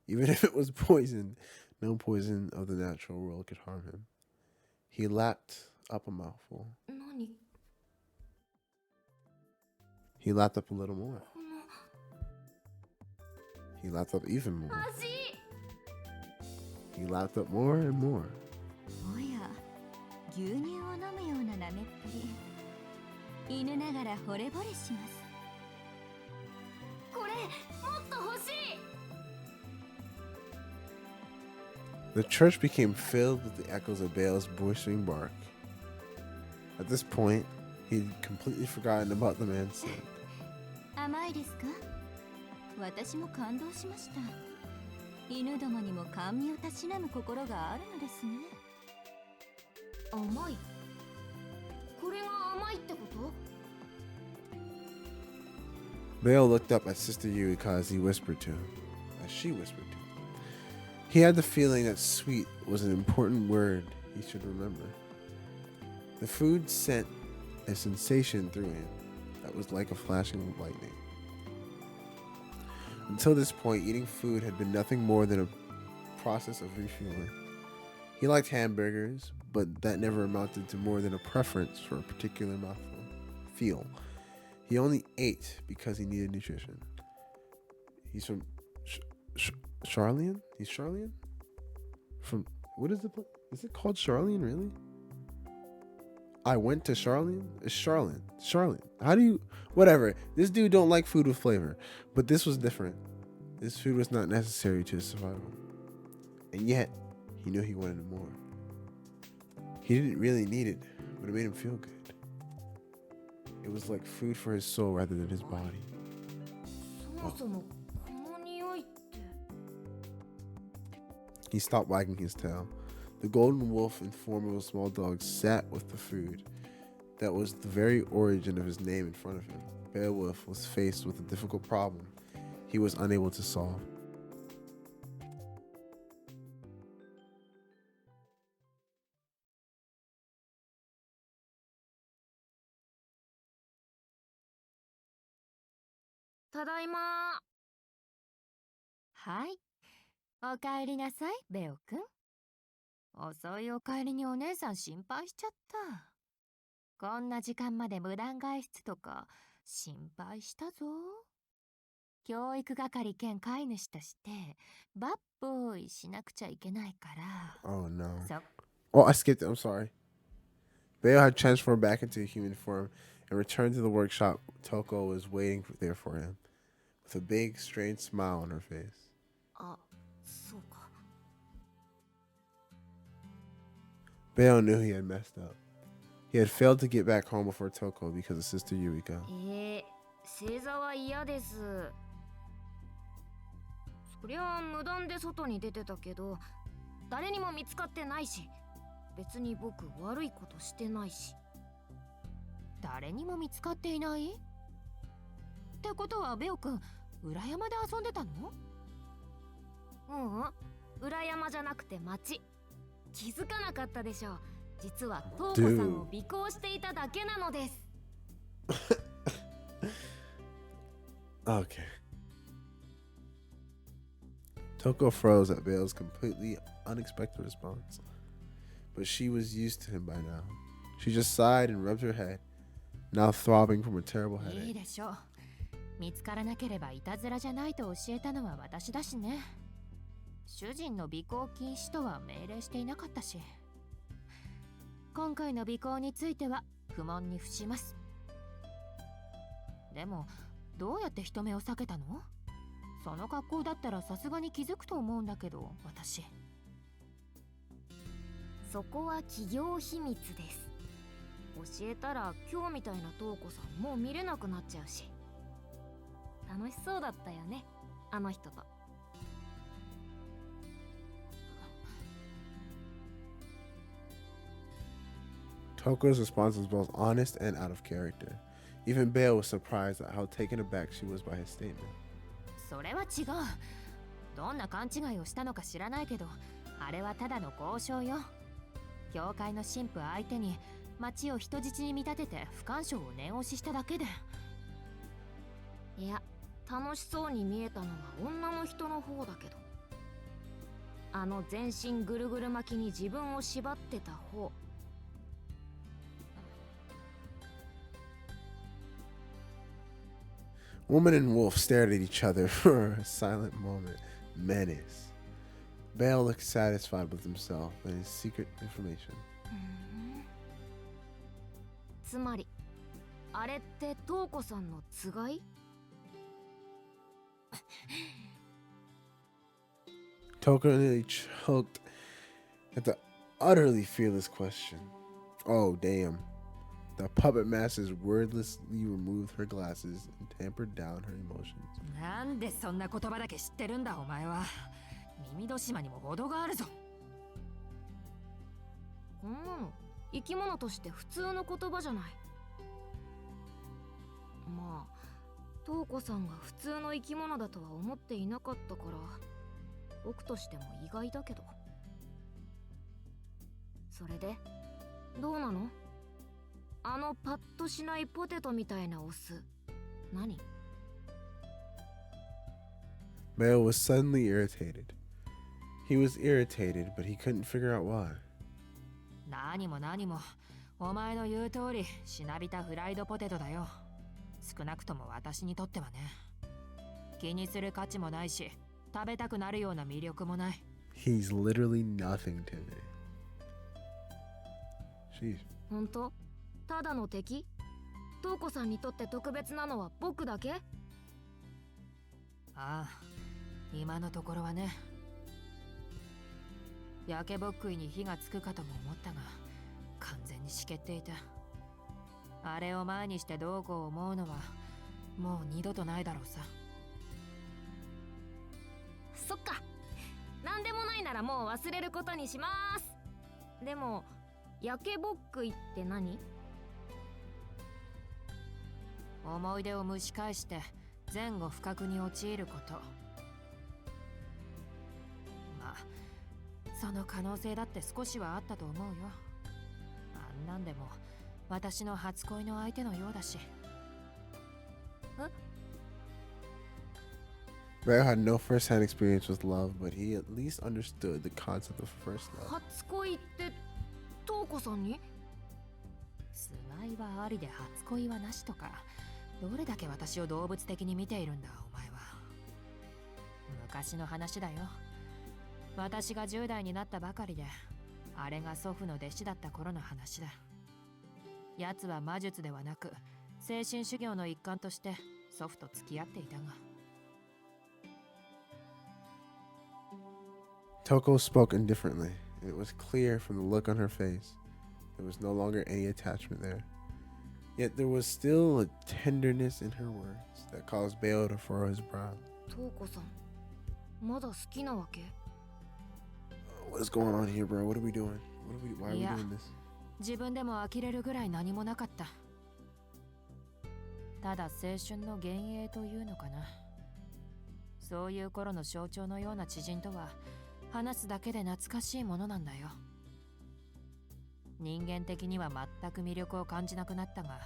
Even if it was poison, no poison of the natural world could harm him. He lapped up a mouthful. 何？ He lapped up a little more. He lapped up even more. 味。He lapped up more and more. おや、牛乳を飲むような舐めっぷり。犬ながら惚れ惚れします。これもっと欲しい。The church became filled with the echoes of Bale's boisterous bark. At this point, he'd completely forgotten about the man's sin. 甘いですか？私も感動しました。犬どもにも甘味をたしなむ心があるのですね。甘い。これが甘いってこと？ Bale looked up at Sister Yurika as she whispered to him. He had the feeling that sweet was an important word he should remember. The food sent a sensation through him that was like a flashing of lightning. Until this point, eating food had been nothing more than a process of refueling. He liked hamburgers, but that never amounted to more than a preference for a particular mouthfeel. He only ate because he needed nutrition. He's from Charlian? He's Charlian? From, what is the place? Is it called Charlian, really? I went to Charlian? It's Charlene. Charlene. How do you, whatever. This dude don't like food with flavor, but this was different. This food was not necessary to his survival. And yet, he knew he wanted more. He didn't really need it, but it made him feel good. It was like food for his soul rather than his body. そもそもこの匂いって。 He stopped wagging his tail. The golden wolf in form of a small dog sat with the food. That was the very origin of his name in front of him. Beowulf was faced with a difficult problem he was unable to solve. Tadaima. はい。おかえりなさい、ベオくん。遅いお帰りにお姉さん心配しちゃった。こんな時間まで無断外出とか心配したぞ。教育係兼飼い主としてバッボーイしなくちゃいけないから。Oh no. そ Oh, I skipped it. I'm sorry. Bale had transformed back into human form and returned to the workshop. Toko was waiting there for him, with a big, strange smile on her face. あ、そうか。 Bale knew he had messed up. He had failed to get back home before Toko because of Sister Yurika. 正座は嫌です。そりゃ無断で外に出てたけど、誰にも見つかってないし、別に僕悪いことしてないし。誰にも見つかっていない？ってことはベオくん、裏山で遊んでたの？裏山じゃなくて町。気づかなかったでしょ。実はトウコさんを尾行していただけなのです。Okay. Toko froze at Bale's completely unexpected response, but she was used to him by now. She just sighed and rubbed her head, now throbbing from a terrible いい headache. でしょう。見つからなければいたずらじゃないと教えたのは私だしね。主人の尾行禁止とは命令していなかったし。今回の尾行については不問に付します。でも、どうやって人目を避けたの？その格好だったらさすがに気づくと思うんだけど、私。そこは企業秘密です。教えたら今日みたいなトウコさんもう見れなくなっちゃうし。楽しそうだったよね、あの人と。Toko's response was both honest and out of character. Even Bale was surprised at how taken aback she was by his statement. それは違う。どんな勘違いをしたのか知らないけど、あれはただの交渉よ。教会の神父相手に町を人質に見立てて不干渉を念押ししただけで。いや、楽しそうに見えたのは女の人の方だけど。あの全身ぐるぐる巻きに自分を縛ってた方。Woman and wolf stared at each other for a silent moment. Menace. Bale looked satisfied with himself and his secret information. つまり、あれってトウコさんのつがい？ Toko nearly choked That's an utterly fearless question. Oh, damn. The puppet masters wordlessly removed her glasses and tampered down her emotions. なんでそんな言葉だけ知ってるんだお前は。耳戸島にも程があるぞ。こんなの生き物として普通の言葉じゃない。まあ瞳子さんが普通の生き物だとは思っていなかったから僕としても意外だけど。それでどうなの？あのパッとしないポテトみたいなオス何？ Male was suddenly irritated. He was irritated, but he couldn't figure out why. 何も何も、お前の言う通り、しなびたフライドポテトだよ。少なくとも私にとってはね。気にする価値もないし、食べたくなるような魅力もない。He's literally nothing to me. Sheesh. 本当？ただの敵？瞳子さんにとって特別なのは僕だけ？ああ、今のところはね。焼けぼっくいに火がつくかとも思ったが、完全にしけっていた。あれを前にしてどうこう思うのはもう二度とないだろうさ。そっか。なんでもないならもう忘れることにします。でも焼けぼっくいって何？思い出を蒸し返して前後不覚に陥ること。まあその可能性だって少しはあったと思うよ。あんなんでも私の初恋の相手のようだし。Ryo had no first-hand experience with love, but he at least understood the concept of first love. 初恋って瞳子さんに？つがいはありで初恋はなしとか、どれだけ私を動物的に見ているんだお前は。昔の話だよ。私が10代になったばかりで、あれが祖父の弟子だった頃の話だ。奴は魔術ではなく精神修行の一環として祖父と付き合っていたが。Toko spoke indifferently. It was clear from the look on her face. There was no longer any attachment there. Yet there was still a tenderness in her words that caused Bayo to furrow his brow. 瞳子さんまだ好きなわけ？ What is going on here, bro? What are we doing? Why are we Yeah. doing this? 自分でも呆れるぐらい何もなかった。ただ青春の幻影というのかな。そういう頃の象徴のような知人とは話すだけで懐かしいものなんだよ。人間的には全く魅力を感じなくなったが、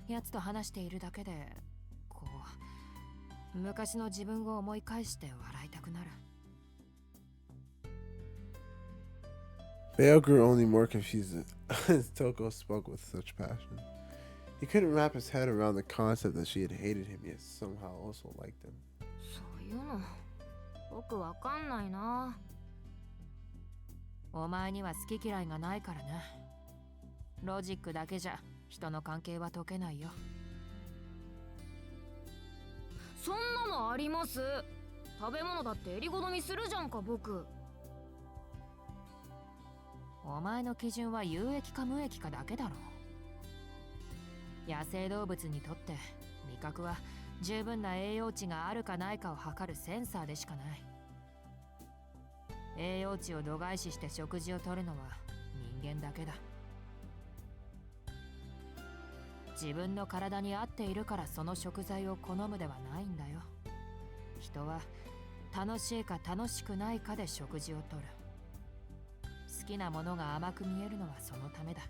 奴と話しているだけでこう昔の自分を思い返して笑いたくなる。Bayo grew only more confused as Toko spoke with such passion. He couldn't wrap his head around the concept that she had hated him yet somehow also liked him. そういうの僕わかんないな。お前には好き嫌いがないからな。ロジックだけじゃ人の関係は解けないよ。そんなのあります？食べ物だって襟好みするじゃんか僕。お前の基準は有益か無益かだけだろ。野生動物にとって味覚は十分な栄養値があるかないかを測るセンサーでしかない。栄養値を度外視して食事をとるのは人間だけだ。自分の体に合っているからその食材を好むではないんだよ。人は楽しいか楽しくないかで食事をとる。好きなものが甘く見えるのはそのためだ。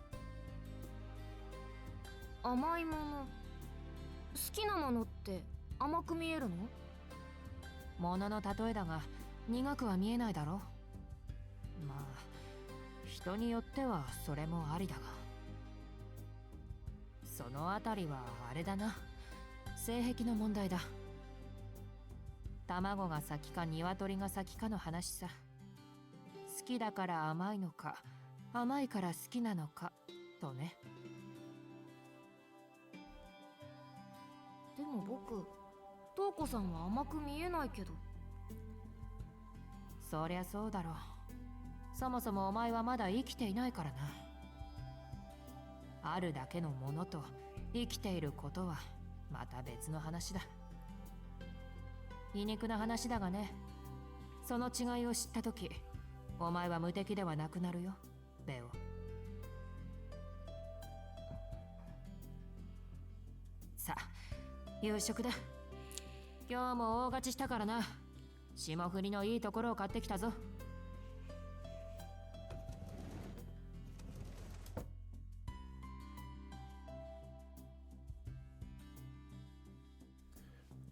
甘いもの、好きなものって甘く見えるの？ものの例えだが苦くは見えないだろ。まあ人によってはそれもありだが、そのあたりはあれだな、性癖の問題だ。卵が先か鶏が先かの話さ。好きだから甘いのか、甘いから好きなのかとね。でも僕、瞳子さんは甘く見えないけど。そりゃそうだろう。そもそもお前はまだ生きていないからな。あるだけのものと生きていることはまた別の話だ。皮肉な話だがね、その違いを知ったとき、お前は無敵ではなくなるよ、ベオ。さあ、夕食だ。今日も大勝ちしたからな。霜降りのいいところを買ってきたぞ。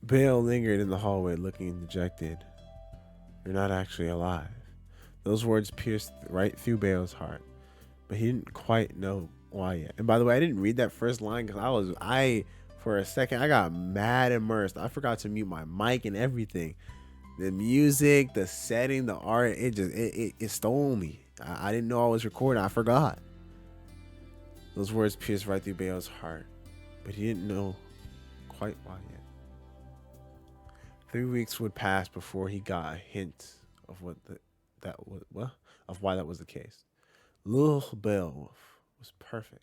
Bale lingered in the hallway, looking dejected. You're not actually alive. Those words pierced right through Bale's heart, but he didn't quite know why yet. And by the way, I didn't read that first line because for a second, I got mad immersed. I forgot to mute my mic and everything. The music, the setting, the art, it stole me. I didn't know I was recording. I forgot. Those words pierced right through Bale's heart, but he didn't know quite why yet. 3 weeks would pass before he got a hint of why that was the case. Little Beowulf was perfect,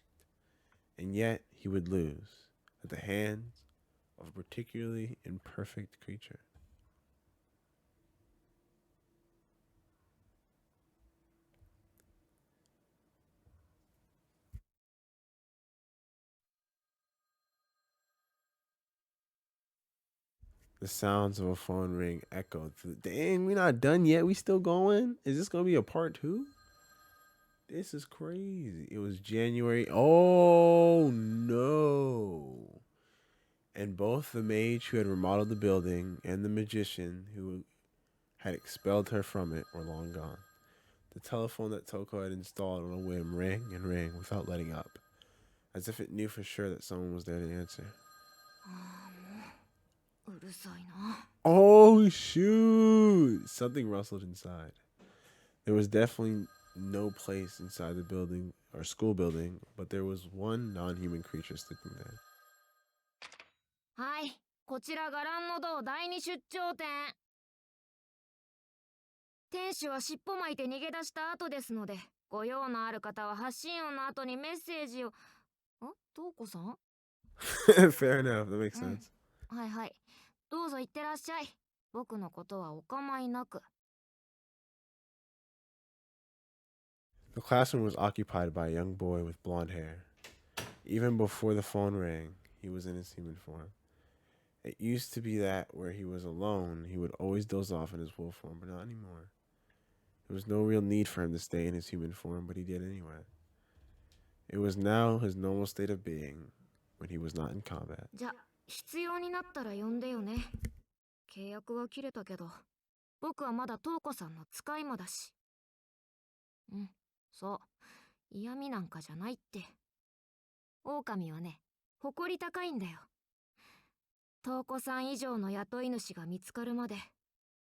and yet he would lose at the hands of a particularly imperfect creature. The sounds of a phone ring echoed through. Dang, we're not done yet. We still going? Is this gonna be a part 2? This is crazy. It was January. Oh no. And both the mage who had remodeled the building and the magician who had expelled her from it were long gone. The telephone that Toko had installed on a whim rang and rang without letting up, as if it knew for sure that someone was there to answer. Oh shoot! Something rustled inside. There was definitely no place inside the building or school building, but there was one non-human creature sleeping there. はい、こちら伽藍の道第二出張店。店主は尻尾巻いて逃げ出した後ですので、ご用のある方は発信音の後にメッセージを。トウコさん？ Fair enough, that makes sense. はいはい。どうぞ行ってらっしゃい。僕のことはお構いなく。The classroom was occupied by a young boy with blonde hair. Even before the phone rang, he was in his human form. It used to be that where he was alone, he would always doze off in his wolf form, but not anymore. There was no real need for him to stay in his human form, but he did anyway. It was now his normal state of being when he was not in combat. じゃ、必要になったら呼んでよね。契約は切れたけど、僕はまだトウコさんの使い魔だし。うん、そう。嫌味なんかじゃないって。狼はね、誇り高いんだよ。トウコさん以上の雇い主が見つかるまで、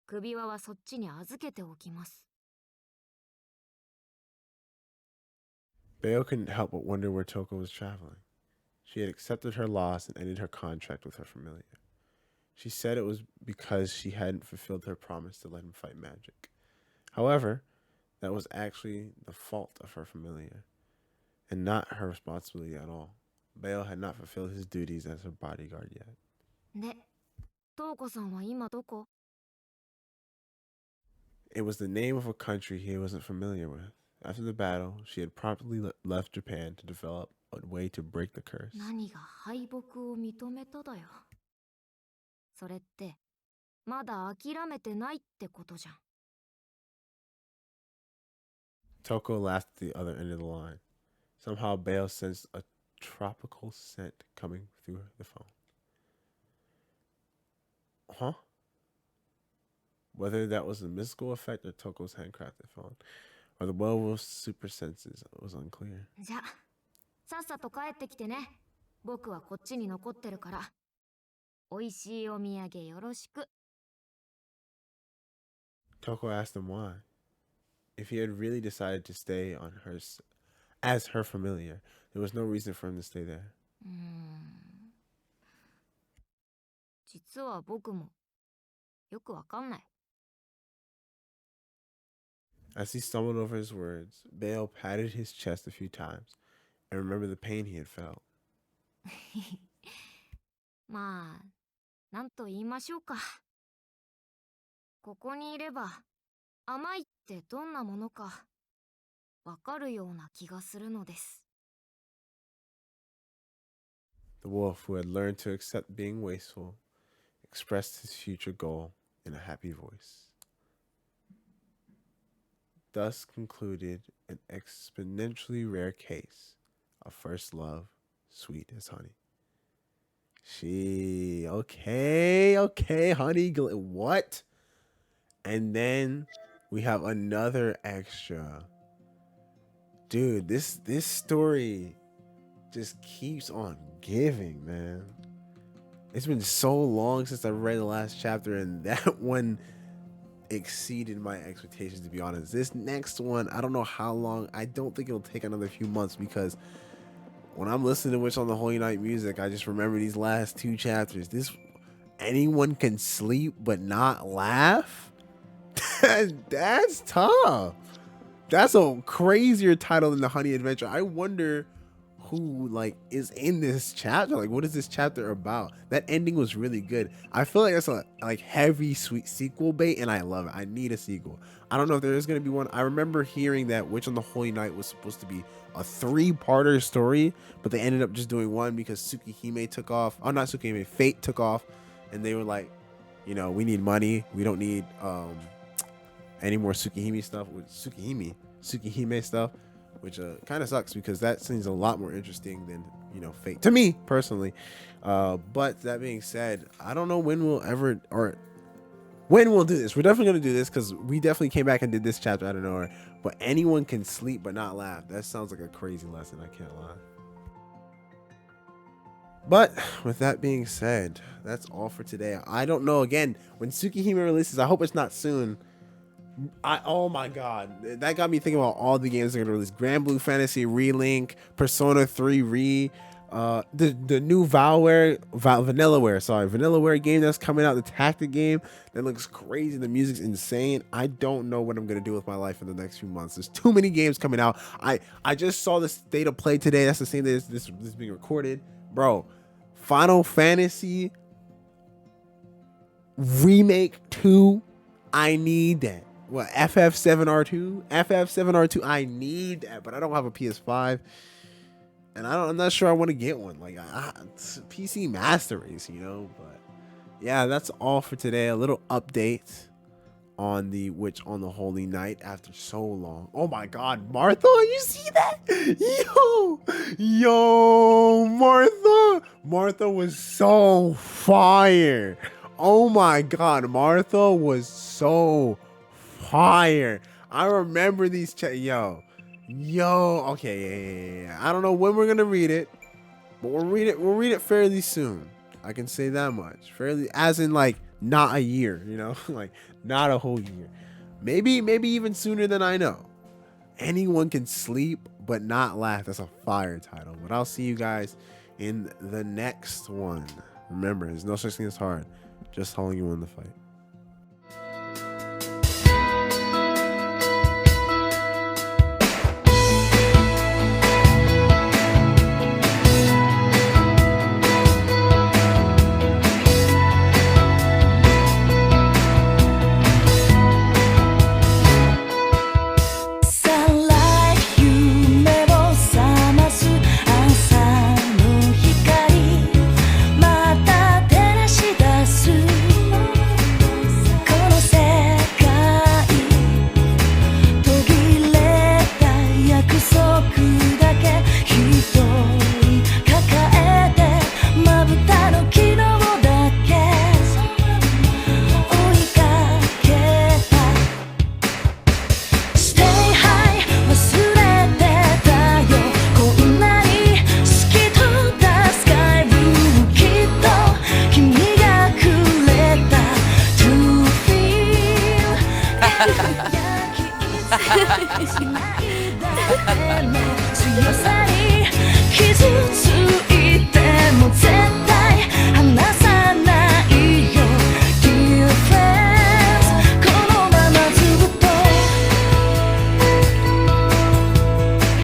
首輪はそっちに預けておきます。Bayo couldn't help but wonder where Toko was traveling. She had accepted her loss and ended her contract with her familiar. She said it was because she hadn't fulfilled her promise to let him fight magic. However, that was actually the fault of her familiar, and not her responsibility at all. Bayo had not fulfilled his duties as her bodyguard yet. で、トウコさんは今どこ？ It was the name of a country he wasn't familiar with. After the battle, she had promptly left Japan to develop a way to break the curse. 何が敗北を認めただよ。それって、まだ諦めてないってことじゃん。Toko laughed at the other end of the line. Somehow, Bale sensed a tropical scent coming through the phone. Huh? Whether that was a mystical effect or Toko's handcrafted phone, or the werewolf's super senses, was unclear. じゃあ、さっさと帰ってきてね。僕はこっちに残ってるから。美味しいお土産よろしく。Toko asked him why. If he had really decided to stay on her as her familiar, there was no reason for him to stay there. 実は僕もよくわかんない。As he stumbled over his words, Bale patted his chest a few times and remembered the pain he had felt. まあ、なんと言いましょうか。ここにいれば、甘いってどんなものか、わかるような気がするのです。The wolf, who had learned to accept being wasteful, expressed his future goal in a happy voice. Thus concluded an exponentially rare case of first love, sweet as honey. Okay, honey, what? And then we have another extra. Dude, this story just keeps on giving, man. It's been so long since I read the last chapter, and that one exceeded my expectations, to be honest. This next one, I don't know how long. I don't think it'll take another few months, because when I'm listening to Witch on the Holy Night music, I just remember these last two chapters. Anyone can sleep but not laugh? That's tough. That's a crazier title than the Honey Adventure. I wonder who is in this chapter. What is this chapter about? That ending was really good. I feel like that's a heavy sweet sequel bait, and I love it. I need a sequel. I don't know if there is going to be one. I remember hearing that Witch on the Holy Night was supposed to be a 3-parter story, but they ended up just doing one because Tsukihime took off. Oh, not Tsukihime, Fate took off, and they were like, we need money. We don't need any more Tsukihime stuff with Tsukihime stuff, which kind of sucks because that seems a lot more interesting than Fate to me personally. But that being said, I don't know when we'll do this. We're definitely gonna do this because we definitely came back and did this chapter out of nowhere. But anyone can sleep but not laugh. That sounds like a crazy lesson, I can't lie. But with that being said, that's all for today. I don't know, again, when Tsukihime releases, I hope it's not soon. Oh my god, that got me thinking about all the games they're gonna release. Grand Blue Fantasy Relink, Persona 3 Re, the new Vanillaware game that's coming out, the tactic game that looks crazy. The music's insane. I don't know what I'm gonna do with my life in the next few months. There's too many games coming out. I just saw the state of play today. That's the same day this is being recorded, bro. Final Fantasy Remake 2, I need that. What, FF7R2? FF7R2, I need that, but I don't have a PS5. And I'm not sure I want to get one. It's a PC Master Race, but yeah, that's all for today. A little update on the Witch on the Holy Night after so long. Oh my god, Martha, you see that? Yo, Martha was so fire. Oh my god, Martha was so fire. I remember these okay, yeah. I don't know when we're gonna read it, but we'll read it fairly soon. I can say that much. Fairly, as in not a year, not a whole year. Maybe even sooner than I know. Anyone can sleep but not laugh. That's a fire title. But I'll see you guys in the next one. Remember, there's no such thing as hard, just how long you win the fight.